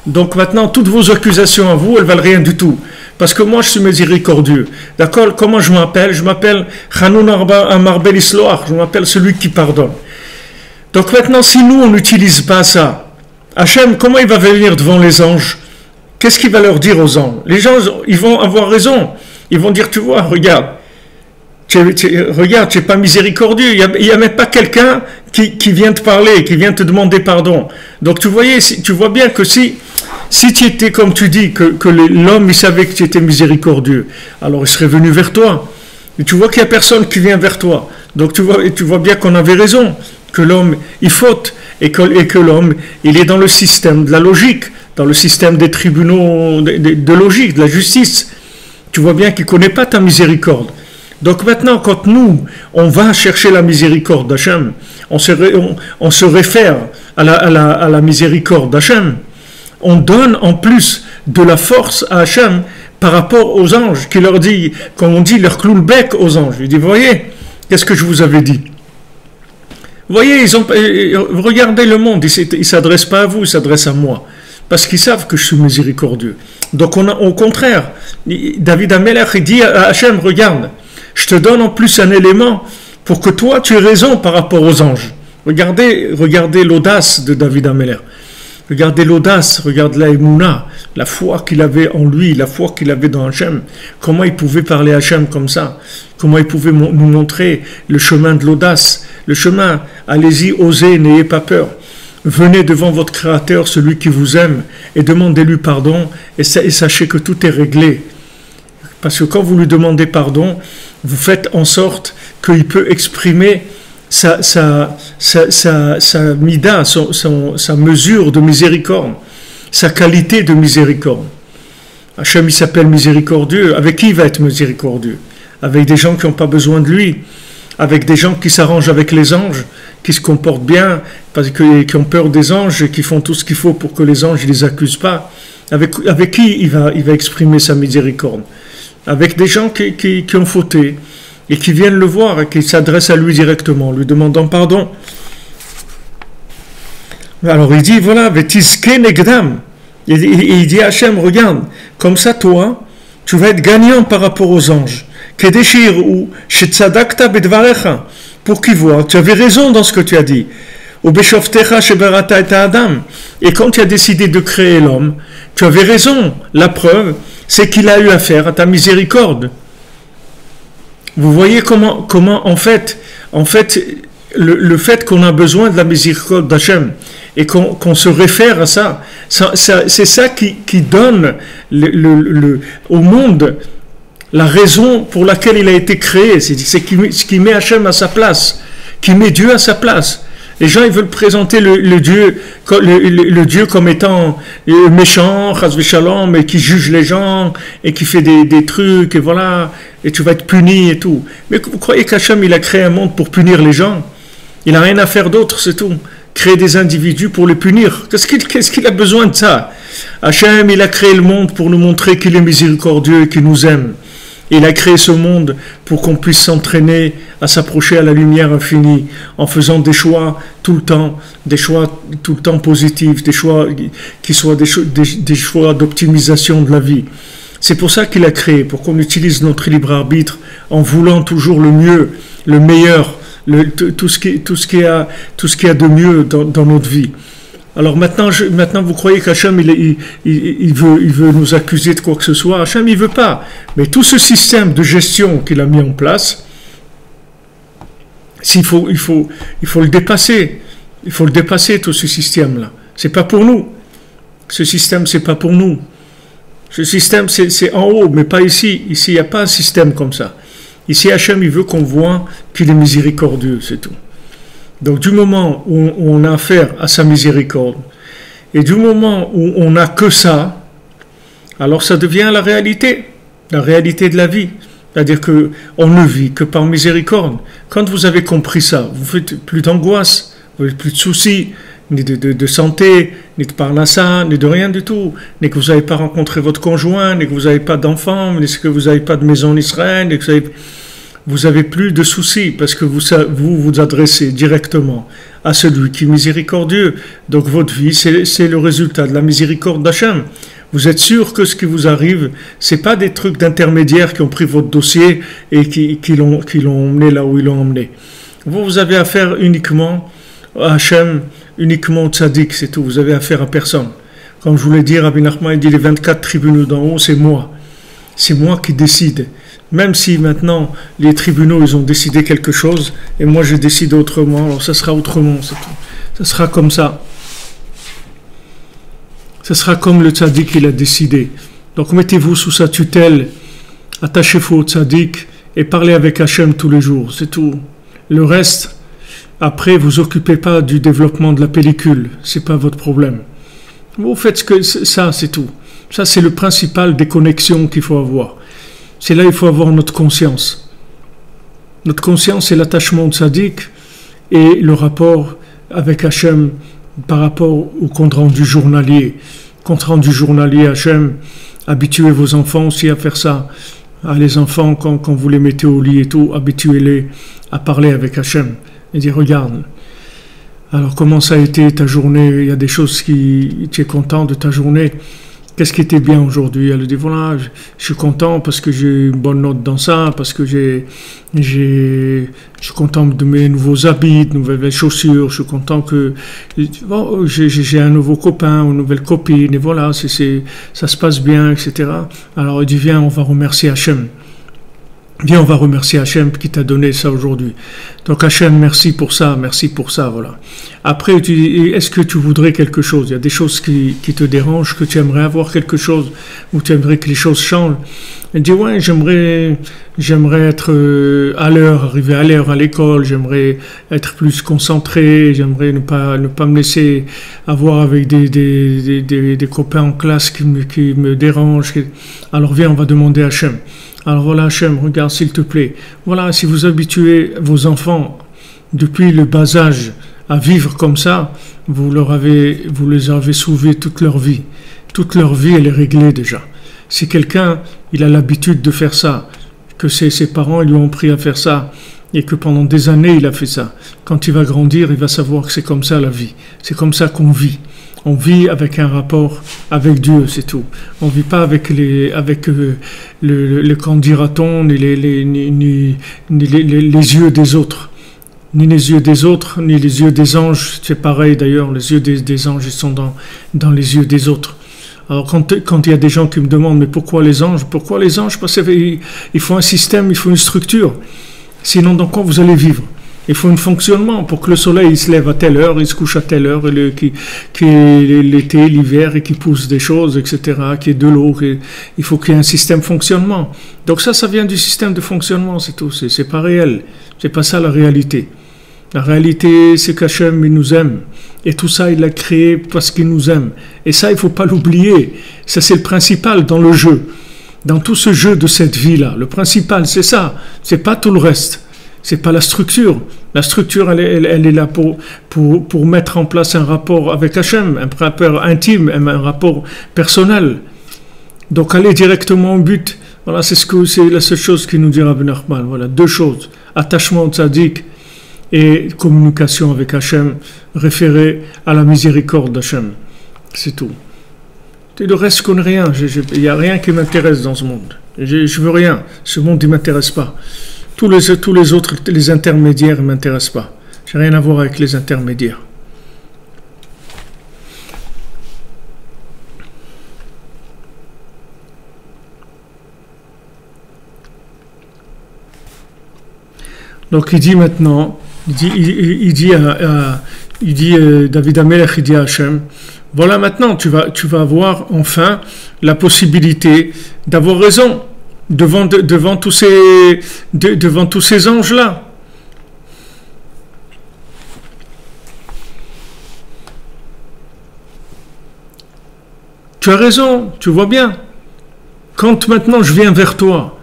Donc maintenant, toutes vos accusations à vous, elles valent rien du tout. Parce que moi je suis miséricordieux. D'accord? Comment je m'appelle? Je m'appelle Chanoun Amar Bel Isloach, je m'appelle celui qui pardonne. Donc maintenant, si nous on n'utilise pas ça, Hachem, comment il va venir devant les anges? Qu'est-ce qu'il va leur dire aux anges? Les gens, ils vont avoir raison. Ils vont dire, tu vois, regarde, tu n'es pas miséricordieux. Il n'y a même pas quelqu'un qui vient te parler, qui vient te demander pardon. Donc tu vois bien que si tu étais comme tu dis, que l'homme il savait que tu étais miséricordieux, alors il serait venu vers toi. Et tu vois qu'il n'y a personne qui vient vers toi. Donc tu vois bien qu'on avait raison, que l'homme il faute, et que l'homme il est dans le système de la logique, dans le système des tribunaux de logique, de la justice. Tu vois bien qu'il ne connaît pas ta miséricorde. Donc maintenant, quand nous, on va chercher la miséricorde d'Hachem, on se réfère à la miséricorde d'Hachem, on donne en plus de la force à Hachem par rapport aux anges, qui leur dit, comme on dit, leur cloue le bec aux anges. Il dit, voyez, qu'est-ce que je vous avais dit? Voyez, regardez le monde, ils ne s'adressent pas à vous, ils s'adressent à moi. Parce qu'ils savent que je suis miséricordieux. Donc au contraire, David Amelech, il dit à Hachem, regarde, je te donne en plus un élément pour que toi tu aies raison par rapport aux anges. Regardez l'audace de David Amelech. Regardez l'audace, regardez la émouna, la foi qu'il avait en lui, la foi qu'il avait dans Hachem. Comment il pouvait parler à Hachem comme ça? Comment il pouvait nous montrer le chemin de l'audace? Le chemin, allez-y, osez, n'ayez pas peur. Venez devant votre Créateur, celui qui vous aime, et demandez-lui pardon, et sachez que tout est réglé. Parce que quand vous lui demandez pardon, vous faites en sorte qu'il peut exprimer sa mida, sa mesure de miséricorde, sa qualité de miséricorde. Hachem, il s'appelle miséricordieux. Avec qui il va être miséricordieux? Avec des gens qui n'ont pas besoin de lui, avec des gens qui s'arrangent avec les anges, qui se comportent bien, parce qui ont peur des anges et qui font tout ce qu'il faut pour que les anges ne les accusent pas. Avec qui il va exprimer sa miséricorde? Avec des gens qui ont fauté et qui viennent le voir et qui s'adressent à lui directement, lui demandant pardon. Alors il dit, voilà, Vetiske Negdam. Il dit à Hachem, regarde, comme ça toi, tu vas être gagnant par rapport aux anges. Kedeshir ou Shetzadakta Bedvarecha, pour qu'ils voient, tu avais raison dans ce que tu as dit. Ou Beshoftecha Sheberata et Adam. Et quand tu as décidé de créer l'homme, tu avais raison. La preuve, c'est qu'il a eu affaire à ta miséricorde. Vous voyez comment en fait, le fait qu'on a besoin de la miséricorde d'Hachem et qu'on se réfère à ça, c'est ça qui donne au monde la raison pour laquelle il a été créé. C'est ce qui met Hachem à sa place, qui met Dieu à sa place. Les gens, ils veulent présenter le Dieu, le Dieu comme étant méchant, chas v'shalom, et qui juge les gens, et qui fait des trucs, et voilà, et tu vas être puni et tout. Mais vous croyez qu'Hachem, il a créé un monde pour punir les gens? Il n'a rien à faire d'autre, c'est tout. Créer des individus pour les punir. Qu'est-ce qu'il a besoin de ça? Hachem, il a créé le monde pour nous montrer qu'il est miséricordieux et qu'il nous aime. Il a créé ce monde pour qu'on puisse s'entraîner à s'approcher à la lumière infinie en faisant des choix tout le temps, des choix tout le temps positifs, des choix qui soient des choix d'optimisation de la vie. C'est pour ça qu'il a créé, pour qu'on utilise notre libre arbitre en voulant toujours le mieux, le meilleur, tout ce qu'il y a de mieux dans notre vie. Alors maintenant, vous croyez qu'Hachem, il veut nous accuser de quoi que ce soit. Hachem, il veut pas. Mais tout ce système de gestion qu'il a mis en place, il faut le dépasser. Il faut le dépasser, tout ce système-là. C'est pas pour nous. Ce système, c'est pas pour nous. Ce système, c'est en haut, mais pas ici. Ici, il n'y a pas un système comme ça. Ici, Hachem, il veut qu'on voit qu'il est miséricordieux, c'est tout. Donc du moment où on a affaire à sa miséricorde, et du moment où on n'a que ça, alors ça devient la réalité de la vie. C'est-à-dire qu'on ne vit que par miséricorde. Quand vous avez compris ça, vous ne faites plus d'angoisse, vous n'avez plus de soucis, ni de santé, ni de parnassa, ni de rien du tout, ni que vous n'avez pas rencontré votre conjoint, ni que vous n'avez pas d'enfant, ni que vous n'avez pas de maison en Israël, ni que vous avez plus de soucis parce que vous adressez directement à celui qui est miséricordieux. Donc votre vie, c'est le résultat de la miséricorde d'Hachem. Vous êtes sûr que ce qui vous arrive, c'est pas des trucs d'intermédiaires qui ont pris votre dossier et qui l'ont emmené là où ils l'ont emmené. Vous avez affaire uniquement à Hachem, uniquement au tzaddik, c'est tout. Vous avez affaire à personne. Comme je vous l'ai dit, Rabbi Nachman, il dit les 24 tribunaux d'en haut, c'est moi. C'est moi qui décide. Même si maintenant les tribunaux ils ont décidé quelque chose et moi je décide autrement, alors ça sera autrement, c'est tout. Ça sera comme ça. Ça sera comme le tzaddik il a décidé. Donc mettez-vous sous sa tutelle, attachez-vous au tzaddik et parlez avec Hachem tous les jours, c'est tout. Le reste, après vous occupez pas du développement de la pellicule, c'est pas votre problème. Vous faites ça, c'est tout. Ça c'est le principal des connexions qu'il faut avoir. C'est là qu'il faut avoir notre conscience. Notre conscience, c'est l'attachement au tzaddik et le rapport avec Hachem par rapport au compte rendu journalier. Compte rendu journalier, Hachem, habituez vos enfants aussi à faire ça. Les enfants, quand vous les mettez au lit et tout, habituez-les à parler avec Hachem. Et dire, regarde, alors comment ça a été ta journée? Il y a des choses tu es content de ta journée. Qu'est-ce qui était bien aujourd'hui? Elle dit, voilà, je suis content parce que j'ai une bonne note dans ça, parce que je suis content de mes nouveaux habits, de nouvelles chaussures, je suis content que bon, j'ai un nouveau copain ou une nouvelle copine, et voilà, ça se passe bien, etc. Alors il dit, viens, on va remercier Hachem. Viens, on va remercier Hachem qui t'a donné ça aujourd'hui. Donc Hachem, merci pour ça, voilà. Après, tu dis, est-ce que tu voudrais quelque chose? Il y a des choses qui te dérangent, que tu aimerais avoir quelque chose, ou tu aimerais que les choses changent. Il dit, ouais, j'aimerais être à l'heure, arriver à l'heure à l'école, j'aimerais être plus concentré, j'aimerais ne pas me laisser avoir avec des copains en classe qui me dérangent. Alors viens, on va demander à Hachem. Alors voilà Hachem, regarde s'il te plaît. Voilà, si vous habituez vos enfants depuis le bas âge à vivre comme ça, vous les avez sauvés toute leur vie. Toute leur vie, elle est réglée déjà. Si quelqu'un, il a l'habitude de faire ça, que ses parents lui ont appris à faire ça, et que pendant des années il a fait ça, quand il va grandir, il va savoir que c'est comme ça la vie. C'est comme ça qu'on vit. On vit avec un rapport avec Dieu, c'est tout. On ne vit pas avec le qu'en dira-t-on, ni les yeux des autres. Ni les yeux des autres, ni les yeux des anges. C'est pareil d'ailleurs, les yeux des anges, ils sont dans les yeux des autres. Alors quand il y a des gens qui me demandent, mais pourquoi les anges? Pourquoi les anges? Parce qu'il faut un système, il faut une structure. Sinon, dans quoi vous allez vivre? Il faut un fonctionnement pour que le soleil il se lève à telle heure, il se couche à telle heure, qu'il y ait l'été, l'hiver et qu'il pousse des choses, etc., qu'il y ait de l'eau. Il faut qu'il y ait un système de fonctionnement. Donc ça vient du système de fonctionnement, c'est tout. C'est pas réel. C'est pas ça la réalité. La réalité, c'est qu'Hachem, il nous aime. Et tout ça, il l'a créé parce qu'il nous aime. Et ça, il ne faut pas l'oublier. Ça, c'est le principal dans le jeu. Dans tout ce jeu de cette vie-là. Le principal, c'est ça. C'est pas tout le reste. C'est pas la structure. La structure, elle est là pour mettre en place un rapport avec Hachem, un rapport intime, un rapport personnel. Donc, aller directement au but. Voilà, c'est la seule chose qui nous dit Rabbi Nachman. Voilà, deux choses. Attachement au tzaddik et communication avec Hachem, référé à la miséricorde d'Hachem. C'est tout. Et le reste, je connais rien. Il n'y a rien qui m'intéresse dans ce monde. Je veux rien. Ce monde, il ne m'intéresse pas. Tous les autres, les intermédiaires, ne m'intéressent pas. Je n'ai rien à voir avec les intermédiaires. Donc il dit maintenant, David Amelech, il dit à Hachem, voilà maintenant tu vas avoir enfin la possibilité d'avoir raison devant tous ces anges-là. Tu as raison, tu vois bien. Quand maintenant je viens vers toi,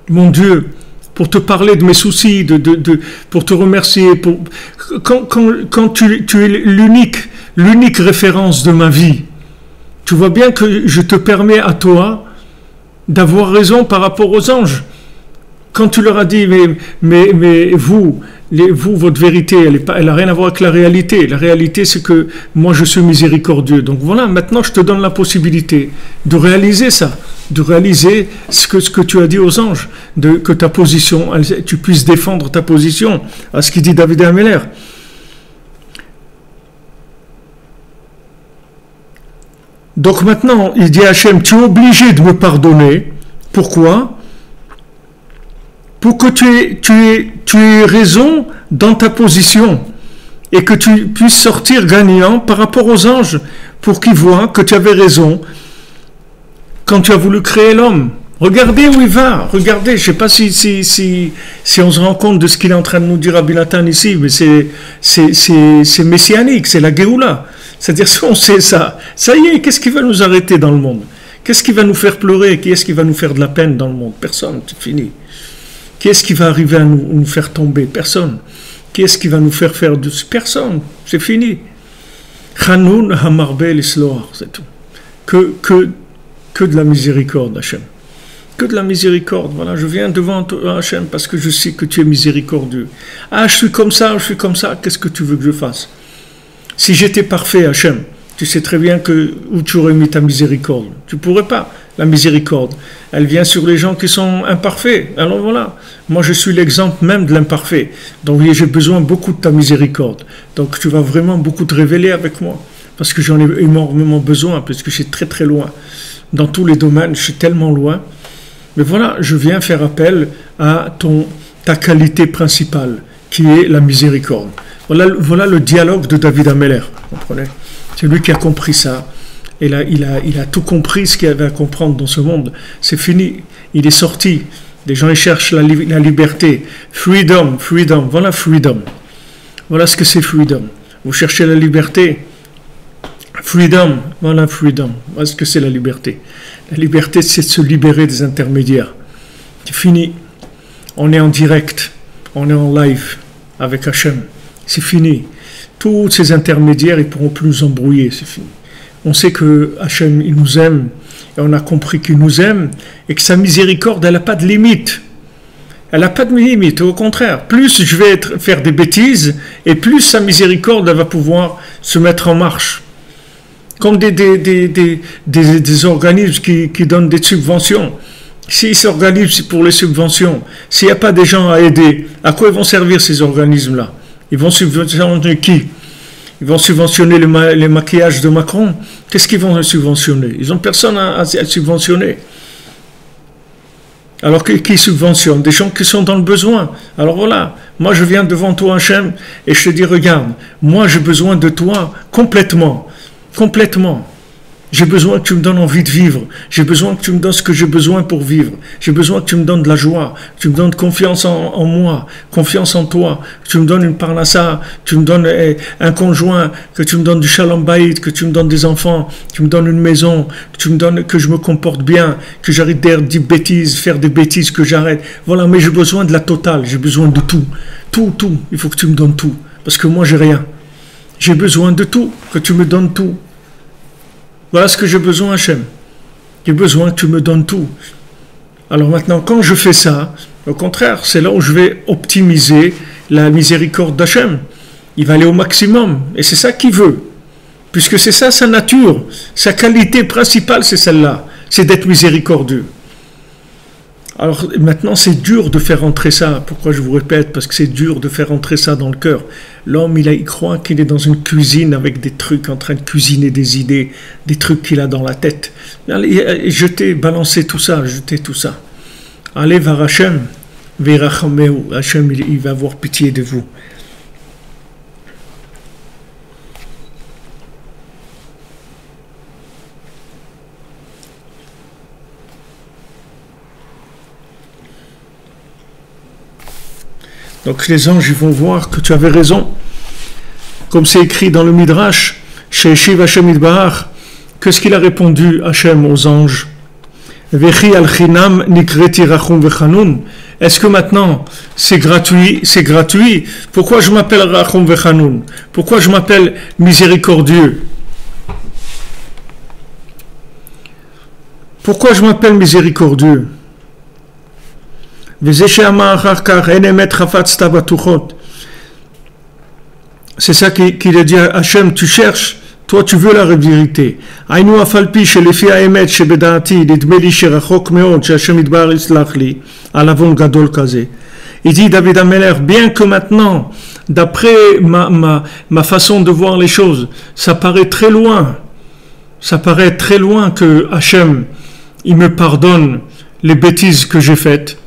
mon Dieu, pour te parler de mes soucis, pour te remercier, quand tu es l'unique référence de ma vie, tu vois bien que je te permets à toi d'avoir raison par rapport aux anges. Quand tu leur as dit, mais vous, votre vérité, elle n'a rien à voir avec la réalité. La réalité, c'est que moi, je suis miséricordieux. Donc voilà, maintenant, je te donne la possibilité de réaliser ça, de réaliser ce que tu as dit aux anges, que ta position, tu puisses défendre ta position, à ce qu'il dit David Ameller. Donc maintenant, il dit à Hachem, tu es obligé de me pardonner. Pourquoi ? Pour que tu aies raison dans ta position et que tu puisses sortir gagnant par rapport aux anges pour qu'ils voient que tu avais raison quand tu as voulu créer l'homme. Regardez où il va, regardez, je ne sais pas si on se rend compte de ce qu'il est en train de nous dire Rabbi Nathan ici, mais c'est messianique, c'est la Géoula. C'est-à-dire, si on sait ça, ça y est, qu'est-ce qui va nous arrêter dans le monde ? Qu'est-ce qui va nous faire pleurer ? Qui est-ce qui va nous faire de la peine dans le monde ? Personne, c'est fini. Qui est-ce qui va arriver à nous faire tomber ? Personne. Qui est-ce qui va nous faire de... Personne. C'est fini. Chanoun hamarbe l'isloar, c'est tout. Que de la miséricorde, Hachem. Que de la miséricorde. Voilà, je viens devant toi, Hachem, parce que je sais que tu es miséricordieux. Ah, je suis comme ça, qu'est-ce que tu veux que je fasse ? Si j'étais parfait, Hachem, tu sais très bien où tu aurais mis ta miséricorde. Tu ne pourrais pas. La miséricorde, elle vient sur les gens qui sont imparfaits. Alors voilà, moi je suis l'exemple même de l'imparfait. Donc j'ai besoin beaucoup de ta miséricorde. Donc tu vas vraiment beaucoup te révéler avec moi. Parce que j'en ai énormément besoin, parce que je suis très très loin. Dans tous les domaines, je suis tellement loin. Mais voilà, je viens faire appel à ta qualité principale, qui est la miséricorde. Voilà le dialogue de David Ameller. Vous comprenez ? C'est lui qui a compris ça. Et là, il a tout compris ce qu'il y avait à comprendre dans ce monde. C'est fini. Il est sorti. Les gens, ils cherchent la liberté. Freedom. Voilà freedom. Voilà ce que c'est freedom. Vous cherchez la liberté. Freedom. Voilà freedom. Voilà ce que c'est la liberté. La liberté, c'est de se libérer des intermédiaires. C'est fini. On est en direct. On est en live avec Hachem. C'est fini. Tous ces intermédiaires, ils ne pourront plus nous embrouiller. C'est fini. On sait que Hachem, il nous aime, et on a compris qu'il nous aime, et que sa miséricorde, elle n'a pas de limite. Elle n'a pas de limite, au contraire. Plus je vais faire des bêtises, et plus sa miséricorde, elle va pouvoir se mettre en marche. Comme des organismes qui donnent des subventions. S'ils s'organisent pour les subventions, s'il n'y a pas des gens à aider, à quoi ils vont servir ces organismes-là ? Ils vont subventionner qui ? Ils vont subventionner les maquillages de Macron. Qu'est-ce qu'ils vont subventionner ? Ils n'ont personne à subventionner. Alors qui subventionne ? Des gens qui sont dans le besoin. Alors voilà, moi je viens devant toi, Hachem, et je te dis, regarde, moi j'ai besoin de toi complètement. Complètement. J'ai besoin que tu me donnes envie de vivre. J'ai besoin que tu me donnes ce que j'ai besoin pour vivre. J'ai besoin que tu me donnes de la joie, que tu me donnes confiance en moi, confiance en toi, que tu me donnes une parnassa, que tu me donnes un conjoint, que tu me donnes du shalom bayit, que tu me donnes des enfants, que tu me donnes une maison, que tu me donnes que je me comporte bien, que j'arrête de dire des bêtises, faire des bêtises, que j'arrête. Voilà, mais j'ai besoin de la totale, j'ai besoin de tout. Tout. Il faut que tu me donnes tout. Parce que moi, j'ai rien. J'ai besoin de tout, que tu me donnes tout. Voilà ce que j'ai besoin, Hachem. J'ai besoin que tu me donnes tout. Alors maintenant, quand je fais ça, au contraire, c'est là où je vais optimiser la miséricorde d'Hachem. Il va aller au maximum. Et c'est ça qu'il veut. Puisque c'est ça sa nature. Sa qualité principale, c'est celle-là. C'est d'être miséricordieux. Alors maintenant, c'est dur de faire entrer ça. Pourquoi je vous répète? Parce que c'est dur de faire entrer ça dans le cœur. L'homme, il croit qu'il est dans une cuisine avec des trucs, en train de cuisiner des idées, des trucs qu'il a dans la tête. Allez, balancez tout ça, jetez tout ça. Allez vers Hachem, Virachameu. Hachem, il va avoir pitié de vous. Donc les anges, ils vont voir que tu avais raison. Comme c'est écrit dans le Midrash, chez Shiv Hashem Idbahar, qu'est-ce qu'il a répondu Hachem aux anges? Vechi al chinam nikreti rachum vechanun. Est-ce que maintenant c'est gratuit? C'est gratuit. Pourquoi je m'appelle rachum vechanun? Pourquoi je m'appelle miséricordieux? Pourquoi je m'appelle miséricordieux? C'est ça qu'il a dit à Hachem, tu cherches, toi tu veux la vérité. Il dit David Ameler, bien que maintenant, d'après ma façon de voir les choses, ça paraît très loin que Hachem, il me pardonne les bêtises que j'ai faites.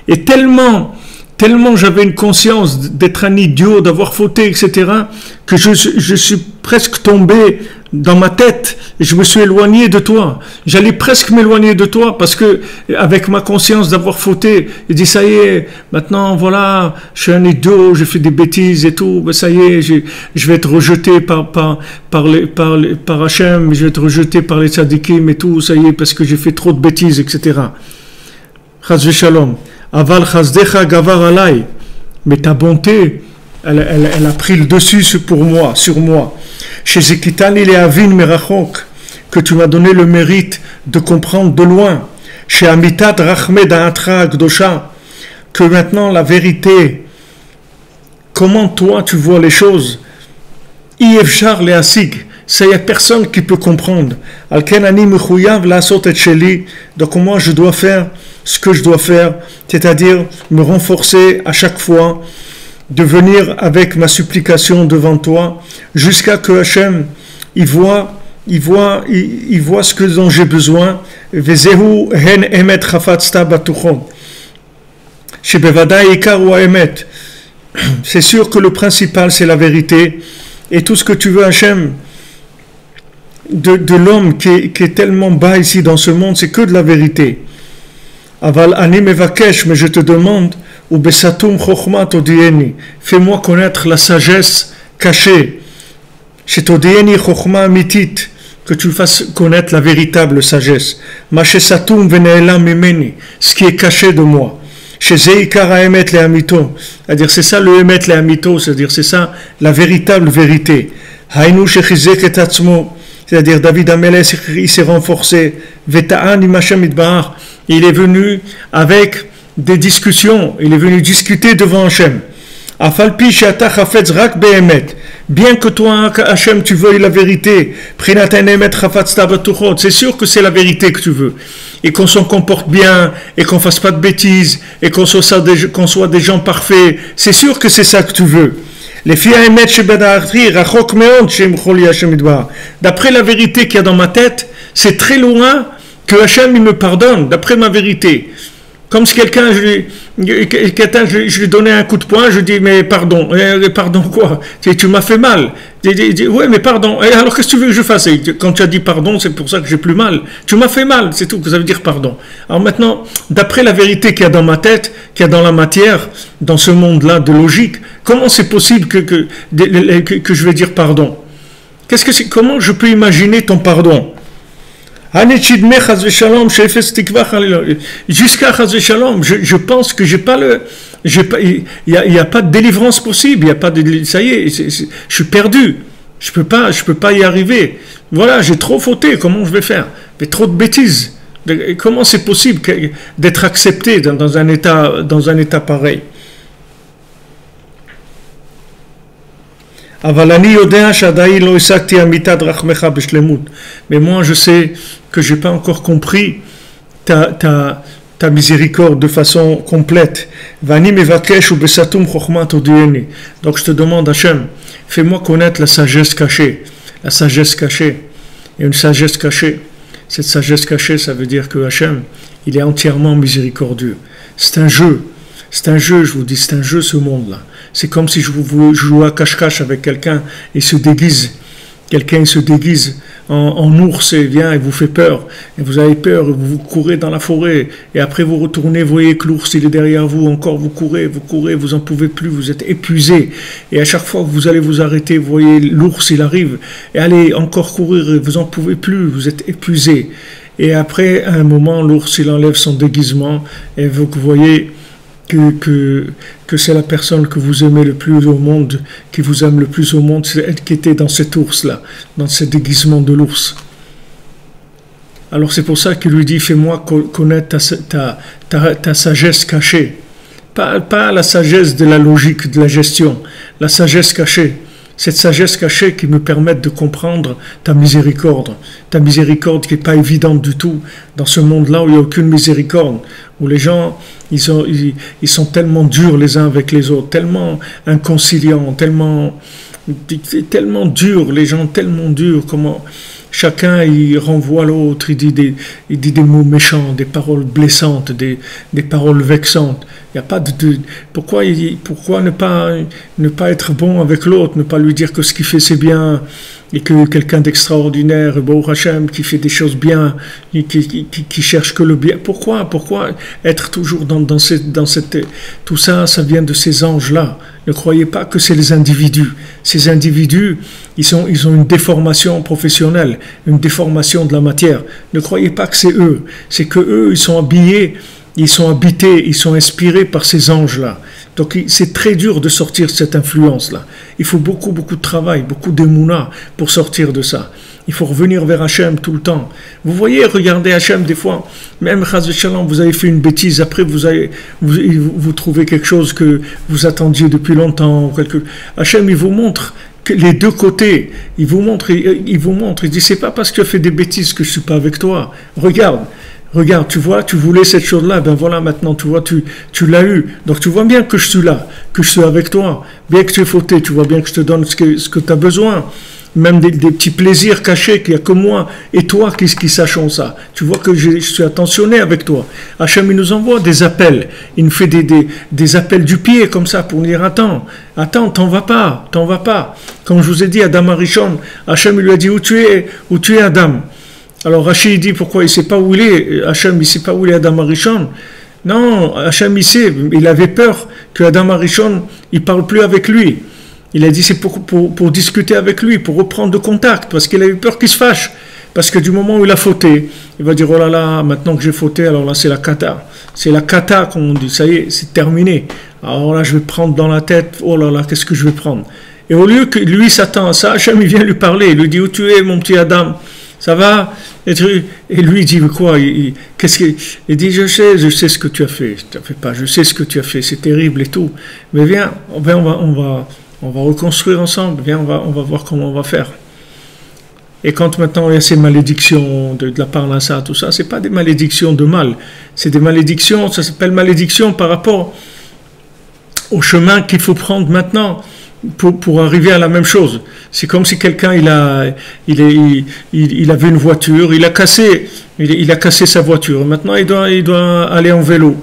Et tellement j'avais une conscience d'être un idiot, d'avoir fauté, etc., que je suis presque tombé dans ma tête et je me suis éloigné de toi. J'allais presque m'éloigner de toi parce que, avec ma conscience d'avoir fauté, il dit ça y est, maintenant voilà, je suis un idiot, j'ai fait des bêtises et tout, ben ça y est, je vais être rejeté par Hachem, je vais être rejeté par les tzadikim et tout, ça y est, parce que j'ai fait trop de bêtises, etc. Chaz v'shalom. Aval chazdecha gavar alay. Mais ta bonté, elle a pris le dessus sur moi. Chez Zekitani le avin merachok, que tu m'as donné le mérite de comprendre de loin. Chez Amitat rachmed atra gdosha, que maintenant la vérité, comment toi tu vois les choses, Yevchar le asig, ça y a personne qui peut comprendre. Alken ani mechuyav lasot et sheli, donc moi je dois faire ce que je dois faire, c'est-à-dire me renforcer à chaque fois, de venir avec ma supplication devant toi, jusqu'à que Hachem, il voit ce dont j'ai besoin. Vezehu hen emet chafatzta batuchon. Shebevadai ikar wa emet. C'est sûr que le principal c'est la vérité, et tout ce que tu veux, Hachem, de l'homme qui est tellement bas ici dans ce monde, c'est que de la vérité. Aval ani mevakesh, mais je te demande, ou besatum chokhmat odieni, fais-moi connaître la sagesse cachée. Chez todieni chokhma amitit, que tu fasses connaître la véritable sagesse. Mache satum veneelam mimeni, ce qui est caché de moi. Chez zeikara emet le amito, c'est-à-dire c'est ça le emet le amito, c'est-à-dire c'est ça la véritable vérité. Hainu shechizek et atzmo, c'est-à-dire David Amelech, il s'est renforcé. Veta'an imachem idbahar, il est venu avec des discussions, il est venu discuter devant Hachem. Afalpi she'ata chafetz rak be'emet, bien que toi Hachem tu veuilles la vérité, prinatan emet chafatzta batuchot, c'est sûr que c'est la vérité que tu veux, et qu'on s'en comporte bien, et qu'on fasse pas de bêtises, et qu'on soit des gens parfaits, c'est sûr que c'est ça que tu veux. D'après la vérité qu'il y a dans ma tête, c'est très loin que Hachem il me pardonne, d'après ma vérité. Comme si quelqu'un, Quelqu'un, je lui donnais un coup de poing, je dis, mais pardon, pardon quoi? Tu m'as fait mal. Oui, mais pardon. Et alors, qu'est-ce que tu veux que je fasse? Et quand tu as dit pardon, c'est pour ça que j'ai plus mal. Tu m'as fait mal, c'est tout que ça veut dire pardon. Alors maintenant, d'après la vérité qu'il y a dans ma tête, qu'il y a dans la matière, dans ce monde-là de logique, comment c'est possible que je vais dire pardon? Comment je peux imaginer ton pardon? Jusqu'à Chaz Shalom, je pense que j'ai pas le, il y a pas de délivrance possible, il y a pas de, ça y est, je suis perdu, je peux pas y arriver. Voilà, j'ai trop fauté, comment je vais faire? Mais trop de bêtises. Comment c'est possible d'être accepté dans un état pareil? Mais moi je sais que je n'ai pas encore compris ta miséricorde de façon complète. Donc je te demande, Hachem, fais-moi connaître la sagesse cachée. La sagesse cachée. Il y a une sagesse cachée. Cette sagesse cachée, ça veut dire que Hachem, il est entièrement miséricordieux. C'est un jeu. C'est un jeu, je vous dis, c'est un jeu ce monde-là. C'est comme si je joue à cache-cache avec quelqu'un et se déguise. Quelqu'un se déguise en ours et vient et vous fait peur. Et vous avez peur, et vous courez dans la forêt. Et après vous retournez, vous voyez que l'ours il est derrière vous. Encore vous courez, vous en pouvez plus, vous êtes épuisé. Et à chaque fois que vous allez vous arrêter, vous voyez l'ours il arrive. Et allez encore courir, et vous en pouvez plus, vous êtes épuisé. Et après, à un moment, l'ours il enlève son déguisement. Et vous voyez que c'est la personne que vous aimez le plus au monde, qui vous aime le plus au monde, c'est elle qui était dans cet ours-là, dans ce déguisement de l'ours. Alors c'est pour ça qu'il lui dit, fais-moi connaître ta sagesse cachée. Pas la sagesse de la logique, de la gestion, la sagesse cachée. Cette sagesse cachée qui me permet de comprendre ta miséricorde qui n'est pas évidente du tout dans ce monde-là où il n'y a aucune miséricorde, où les gens ils sont tellement durs les uns avec les autres, tellement inconciliants, tellement durs, les gens tellement durs, comment chacun il renvoie l'autre, il dit des mots méchants, des paroles blessantes, des paroles vexantes. Il y a pas pourquoi ne pas être bon avec l'autre, ne pas lui dire que ce qu'il fait c'est bien, et que quelqu'un d'extraordinaire, Baruch Hashem, qui fait des choses bien, qui cherche que le bien. Pourquoi être toujours dans cette tout ça vient de ces anges-là. Ne croyez pas que c'est les individus. Ces individus, ils ont une déformation professionnelle, une déformation de la matière. Ne croyez pas que c'est eux. C'est que eux, ils sont habillés, ils sont habités, ils sont inspirés par ces anges-là. Donc c'est très dur de sortir de cette influence-là. Il faut beaucoup de travail, beaucoup d'émouna pour sortir de ça. Il faut revenir vers Hachem tout le temps. Vous voyez, regardez Hachem des fois, même Chaz Shalom, vous avez fait une bêtise, après vous trouvez quelque chose que vous attendiez depuis longtemps. Hachem, il vous montre que les deux côtés, il vous montre, il dit, c'est pas parce que tu as fait des bêtises que je suis pas avec toi. Regarde, tu vois, tu voulais cette chose-là, ben voilà, maintenant, tu vois, tu l'as eu. Donc tu vois bien que je suis là, que je suis avec toi. Bien que tu es fauté, tu vois bien que je te donne ce que tu as besoin. Même des petits plaisirs cachés qu'il n'y a que moi et toi qui sachons ça. Tu vois que je suis attentionné avec toi. Hachem, il nous envoie des appels. Il nous fait des appels du pied comme ça pour nous dire, attends, t'en vas pas. Comme je vous ai dit, Adam Arishon, Hachem, il lui a dit, où tu es Adam? Alors Rachid dit, pourquoi il ne sait pas où il est? Hachem, il ne sait pas où il est Adam Arishon. Non, Hachem, il sait. Il avait peur que Adam Arishon, il ne parle plus avec lui. Il a dit, c'est pour discuter avec lui, pour reprendre de contact, parce qu'il avait peur qu'il se fâche. Parce que du moment où il a fauté, il va dire, oh là là, maintenant que j'ai fauté, alors là, c'est la kata. C'est la kata, comme on dit. Ça y est, c'est terminé. Alors là, je vais prendre dans la tête, oh là là, qu'est-ce que je vais prendre? Et au lieu que lui s'attend à ça, Hachem, il vient lui parler. Il lui dit, où tu es, mon petit Adam? Ça va? Et lui, il dit, quoi? Il dit, je sais ce que tu as fait. Je sais ce que tu as fait, c'est terrible et tout. Mais viens, on va reconstruire ensemble. Viens, on va voir comment on va faire. Et quand maintenant il y a ces malédictions de la parnassa, tout ça, c'est pas des malédictions de mal. C'est des malédictions, ça s'appelle malédiction par rapport au chemin qu'il faut prendre maintenant pour arriver à la même chose. C'est comme si quelqu'un il avait une voiture, il a cassé sa voiture. Maintenant il doit aller en vélo.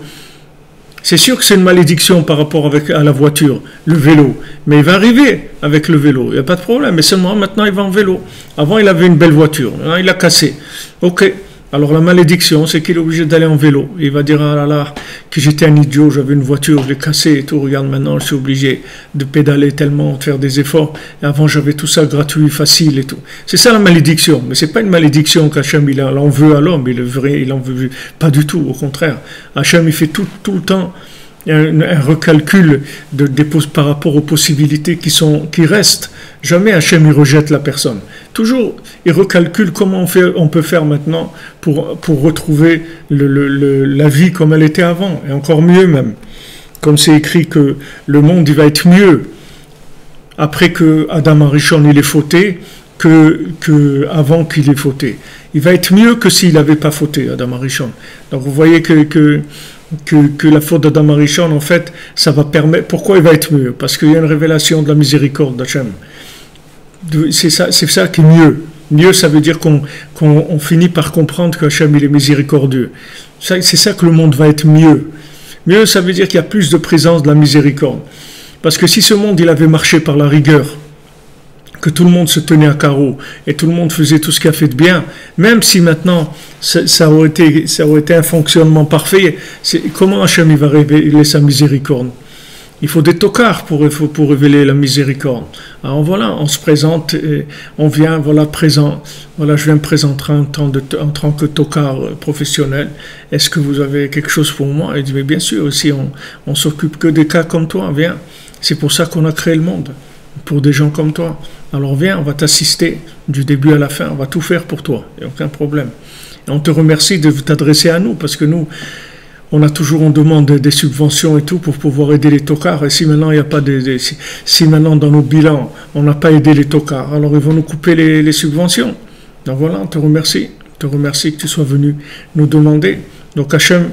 C'est sûr que c'est une malédiction par rapport à la voiture, le vélo. Mais il va arriver avec le vélo, il n'y a pas de problème. Mais seulement maintenant, il va en vélo. Avant, il avait une belle voiture, hein, il a cassé. Ok. Alors la malédiction, c'est qu'il est obligé d'aller en vélo. Il va dire, ah là là, que j'étais un idiot, j'avais une voiture, je l'ai cassée et tout. Regarde maintenant, je suis obligé de pédaler tellement, de faire des efforts. Et avant, j'avais tout ça gratuit, facile et tout. C'est ça la malédiction. Mais c'est pas une malédiction qu'Hachem, il en veut à l'homme. Il en veut pas du tout, au contraire. Hachem, il fait tout le temps un recalcul par rapport aux possibilités qui restent. Jamais Hachem il rejette la personne. Toujours, il recalcule comment on peut faire maintenant pour retrouver la vie comme elle était avant, et encore mieux même. Comme c'est écrit que le monde il va être mieux après que Adam Arishon il ait fauté que avant qu'il ait fauté. Il va être mieux que s'il n'avait pas fauté, Adam Arishon. Donc vous voyez que la faute d'Adam Arishon, en fait, ça va permettre. Pourquoi il va être mieux? Parce qu'il y a une révélation de la miséricorde d'Hachem. C'est ça qui est mieux. Mieux, ça veut dire qu'on finit par comprendre qu'Hachem, il est miséricordieux. C'est ça que le monde va être mieux. Mieux, ça veut dire qu'il y a plus de présence de la miséricorde. Parce que si ce monde, il avait marché par la rigueur, que tout le monde se tenait à carreau et tout le monde faisait tout ce qu'il a fait de bien, même si maintenant ça aurait été un fonctionnement parfait, comment Hachem il va révéler sa miséricorde? Il faut des tocards pour révéler la miséricorde. Alors voilà, on se présente, et on vient, voilà, présent. Voilà, je viens me présenter en tant que tocard professionnel. Est-ce que vous avez quelque chose pour moi? Il dit, mais bien sûr, aussi on s'occupe que des cas comme toi, viens. C'est pour ça qu'on a créé le monde, pour des gens comme toi. Alors viens, on va t'assister du début à la fin, on va tout faire pour toi, il n'y a aucun problème. Et on te remercie de t'adresser à nous, parce que nous, on demande des subventions et tout pour pouvoir aider les tocards. Et si maintenant il n'y a pas si maintenant dans nos bilans on n'a pas aidé les tocards, alors ils vont nous couper les subventions. Donc voilà, on te remercie que tu sois venu nous demander. Donc Hachem,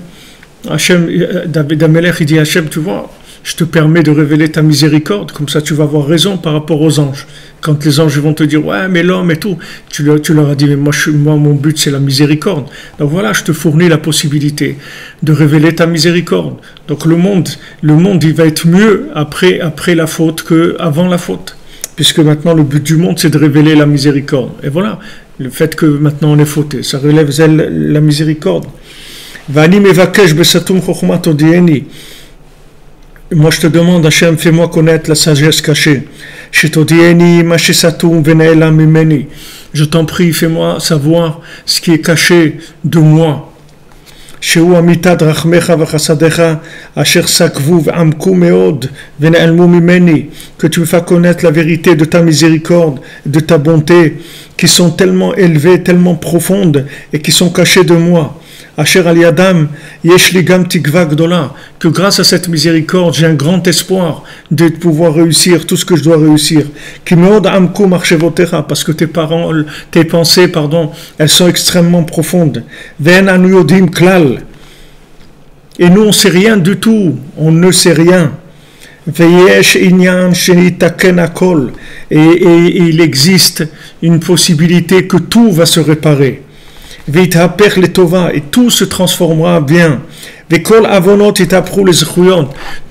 David Amelech, il dit Hachem, tu vois, je te permets de révéler ta miséricorde, comme ça tu vas avoir raison par rapport aux anges. Quand les anges vont te dire, ouais, mais l'homme et tout, tu leur as dit, mais moi mon but c'est la miséricorde. Donc voilà, je te fournis la possibilité de révéler ta miséricorde. Donc le monde il va être mieux après la faute qu'avant la faute. Puisque maintenant le but du monde c'est de révéler la miséricorde. Et voilà, le fait que maintenant on est fauté, ça relève la miséricorde. Vani mevakesh besatum chokhmat odieni. Moi je te demande, Hachem, fais-moi connaître la sagesse cachée. Je t'en prie, fais-moi savoir ce qui est caché de moi. Que tu me fasses connaître la vérité de ta miséricorde, de ta bonté, qui sont tellement élevées, tellement profondes, et qui sont cachées de moi. Asher al yadam yesh li gam tikva gdola, que grâce à cette miséricorde j'ai un grand espoir de pouvoir réussir tout ce que je dois réussir. Ki meod amku marchevotecha, parce que tes pensées, elles sont extrêmement profondes. Ve'en anu yodim klal, et nous on sait rien du tout, on ne sait rien. Ve'yesh inyan shenitaken akol, et il existe une possibilité que tout va se réparer. Et tout se transformera bien.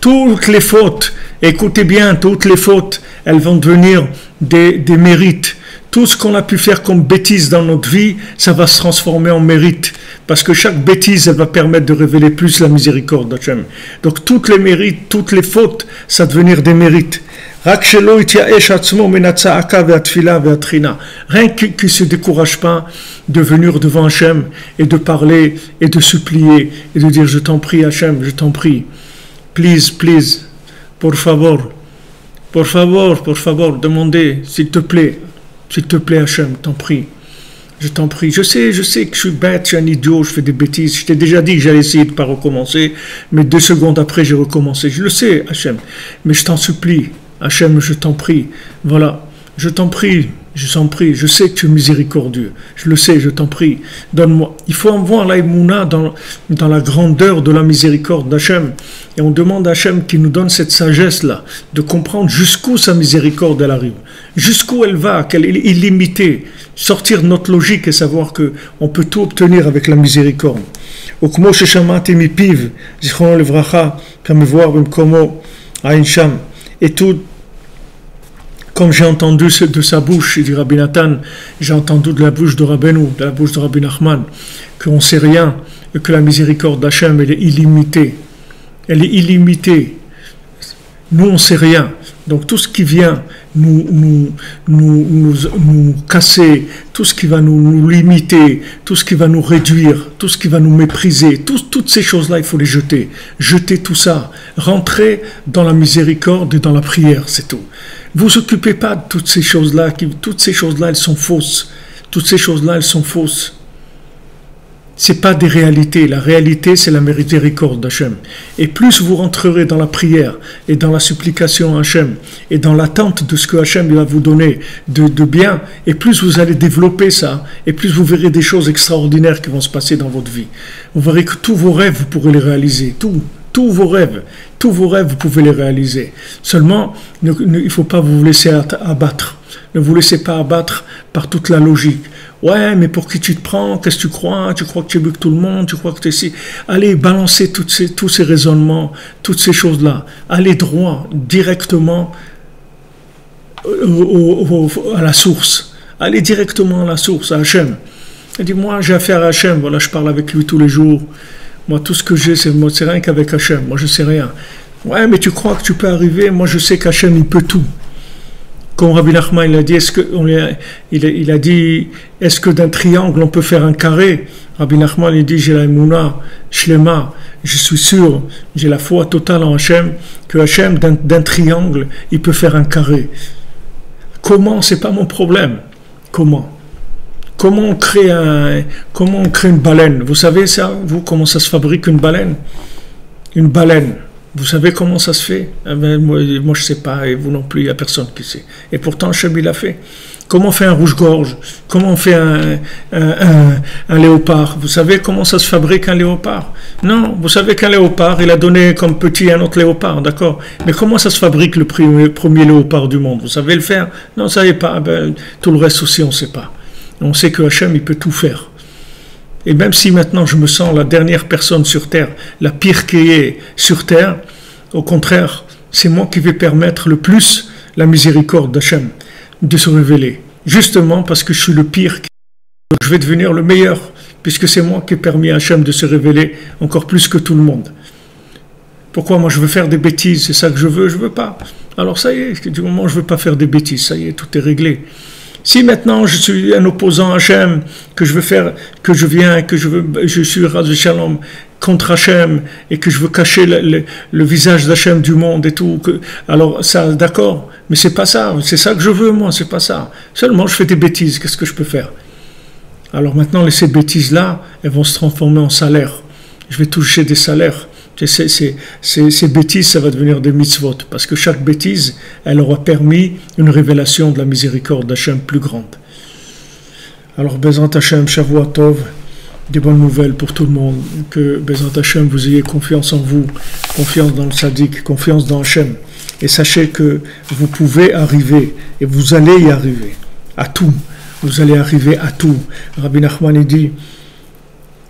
Toutes les fautes, écoutez bien, toutes les fautes, elles vont devenir des mérites. Tout ce qu'on a pu faire comme bêtise dans notre vie, ça va se transformer en mérite. Parce que chaque bêtise, elle va permettre de révéler plus la miséricorde d'Hachem. Donc toutes les mérites, toutes les fautes, ça va devenir des mérites. Rien qu'il ne se décourage pas de venir devant Hachem et de parler et de supplier et de dire je t'en prie Hachem, je t'en prie. Please, por favor, demandez, s'il te plaît Hachem, t'en prie. Je t'en prie. Je sais que je suis bête, je suis un idiot, je fais des bêtises. Je t'ai déjà dit que j'allais essayer de ne pas recommencer, mais 2 secondes après, j'ai recommencé. Je le sais, Hachem, mais je t'en supplie. Hachem, je t'en prie, voilà, je t'en prie, je sais que tu es miséricordieux, je le sais, je t'en prie, donne-moi. Il faut avoir l'aïmouna dans la grandeur de la miséricorde d'Hachem, et on demande à Hachem qui nous donne cette sagesse-là, de comprendre jusqu'où sa miséricorde elle arrive, jusqu'où elle va, qu'elle est illimitée, sortir de notre logique et savoir qu'on peut tout obtenir avec la miséricorde. וכמו ששמעתי מפיו, זיכרונו לברכה, כמבואר במקומו עין שם, et tout, comme j'ai entendu de sa bouche, dit Rabbi Nathan, j'ai entendu de la bouche de Rabbeinu, de la bouche de Rabbi Nachman, qu'on ne sait rien, et que la miséricorde d'Hachem, elle est illimitée. Elle est illimitée. Nous, on ne sait rien. Donc tout ce qui vient nous casser, tout ce qui va nous limiter, tout ce qui va nous réduire, tout ce qui va nous mépriser, toutes ces choses-là, il faut les jeter. Jeter tout ça. Rentrer dans la miséricorde et dans la prière, c'est tout. Vous ne vous occupez pas de toutes ces choses-là. Toutes ces choses-là, elles sont fausses. Toutes ces choses-là, elles sont fausses. C'est pas des réalités. La réalité, c'est la miséricorde d'Hachem. Et plus vous rentrerez dans la prière et dans la supplication à Hachem et dans l'attente de ce que Hachem va vous donner de bien, et plus vous allez développer ça, et plus vous verrez des choses extraordinaires qui vont se passer dans votre vie. Vous verrez que tous vos rêves, vous pourrez les réaliser. Tous vos rêves, vous pouvez les réaliser. Seulement, il ne faut pas vous laisser abattre. Ne vous laissez pas abattre par toute la logique. Ouais, mais pour qui tu te prends? Qu'est-ce que tu crois? Tu crois que tu es mieux que tout le monde? Tu crois que tu es si... Allez, balancez tous ces raisonnements, toutes ces choses-là. Allez droit, directement à la source. Allez directement à la source, à Hachem. Il dit, moi, j'ai affaire à Hachem. Voilà, je parle avec lui tous les jours. Moi, tout ce que j'ai, c'est rien qu'avec Hachem. Moi, je sais rien. Ouais, mais tu crois que tu peux arriver? Moi, je sais qu'Hachem, il peut tout. Quand Rabbi Nachman, il a dit, est-ce que d'un triangle, on peut faire un carré? Rabbi Nachman, il dit, j'ai la Emouna, Shlema, je suis sûr, j'ai la foi totale en Hachem, que Hachem, d'un triangle, il peut faire un carré. Comment? C'est pas mon problème. Comment on crée une baleine? Vous savez ça, vous, comment ça se fabrique une baleine? Une baleine. Vous savez comment ça se fait? Moi, je ne sais pas, et vous non plus, il n'y a personne qui sait. Et pourtant, Hachem, il l'a fait. Comment on fait un rouge-gorge? Comment on fait un léopard? Vous savez comment ça se fabrique un léopard? Non, vous savez qu'un léopard, il a donné comme petit un autre léopard, d'accord? Mais comment ça se fabrique le premier léopard du monde? Vous savez le faire? Non, vous ne savez pas. Tout le reste aussi, on ne sait pas. On sait que Hachem, il peut tout faire. Et même si maintenant je me sens la dernière personne sur Terre, la pire qui est sur Terre, au contraire, c'est moi qui vais permettre le plus la miséricorde d'Hachem de se révéler. Justement parce que je suis le pire, donc je vais devenir le meilleur, puisque c'est moi qui ai permis à Hachem de se révéler encore plus que tout le monde. Pourquoi moi je veux faire des bêtises? C'est ça que je veux pas. Alors ça y est, du moment où je veux pas faire des bêtises, ça y est, tout est réglé. Si maintenant je suis un opposant à Hachem, que je suis Ras Shalom contre Hachem et que je veux cacher le visage d'Hachem du monde et tout, alors ça, d'accord, mais c'est pas ça, c'est ça que je veux moi, c'est pas ça. Seulement je fais des bêtises, qu'est-ce que je peux faire? Alors maintenant ces bêtises-là, elles vont se transformer en salaire. Je vais toucher des salaires. Ces bêtises, ça va devenir des mitzvot, parce que chaque bêtise, elle aura permis une révélation de la miséricorde d'Hachem plus grande. Alors, Bezrat Hachem, Shavua Tov, des bonnes nouvelles pour tout le monde, que Bezrat Hachem, vous ayez confiance en vous, confiance dans le Sadiq, confiance dans Hachem, et sachez que vous pouvez arriver, et vous allez y arriver, à tout, vous allez arriver à tout. Rabbi Nachman dit,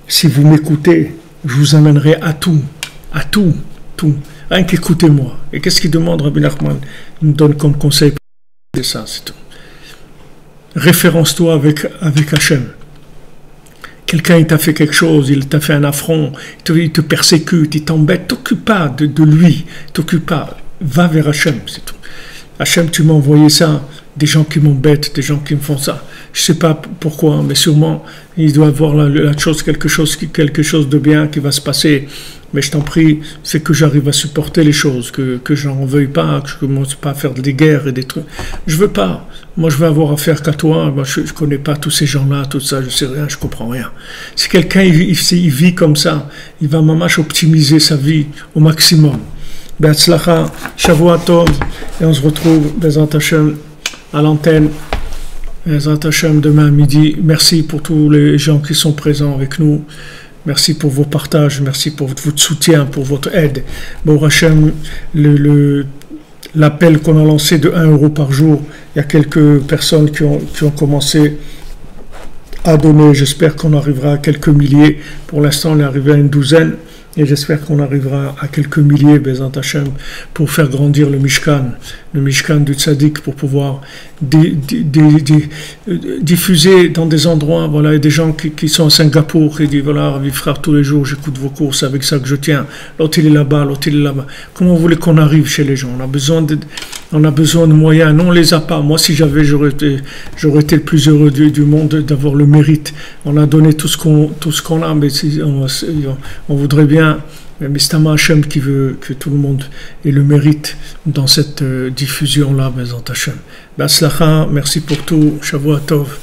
si vous m'écoutez, je vous amènerai à tout. À tout. Rien qu'écoutez-moi. Et qu'est-ce qu'il demande, Rabbi Nachman? Il nous donne comme conseil. C'est ça, c'est tout. Référence-toi avec Hachem. Quelqu'un, il t'a fait quelque chose, il t'a fait un affront, il te persécute, il t'embête, t'occupe pas de lui, t'occupe pas. Va vers Hachem, c'est tout. Hachem, tu m'as envoyé ça, des gens qui m'embêtent, des gens qui me font ça. Je ne sais pas pourquoi, mais sûrement, il doit y avoir quelque chose de bien qui va se passer. Mais je t'en prie, c'est que j'arrive à supporter les choses, que je n'en veuille pas, que je ne commence pas à faire des guerres et des trucs. Je ne veux pas. Moi, je veux avoir affaire qu'à toi. Moi, je ne connais pas tous ces gens-là, tout ça, je ne sais rien, je ne comprends rien. Si quelqu'un il vit comme ça, il va mamash optimiser sa vie au maximum. Be'atzlacha, Shavua Tov, et on se retrouve, Bezrat Hachem, à l'antenne. Bezrat Hachem, demain à midi. Merci pour tous les gens qui sont présents avec nous. Merci pour vos partages, merci pour votre soutien, pour votre aide. Bon, Hachem, l'appel qu'on a lancé de 1 euro par jour, il y a quelques personnes qui ont commencé à donner. J'espère qu'on arrivera à quelques milliers. Pour l'instant, on est arrivé à une douzaine. Et j'espère qu'on arrivera à quelques milliers, Bezant Hashem, pour faire grandir le Mishkan du Tzaddik, pour pouvoir diffuser dans des endroits. Voilà, il y a des gens qui sont à Singapour, qui disent, voilà, Ravi frère, tous les jours, j'écoute vos cours, c'est avec ça que je tiens. L'autre, il est là-bas, l'autre, il est là-bas. Comment vous voulez qu'on arrive chez les gens? On a besoin de moyens. Non, on les a pas. Moi, si j'avais, j'aurais été le plus heureux du monde d'avoir le mérite. On a donné tout ce qu'on a, mais on voudrait bien. Mais c'est Hachem qui veut que tout le monde ait le mérite dans cette diffusion-là, Bezant Hachem. B'atzlacha, merci pour tout. Shavua Tov.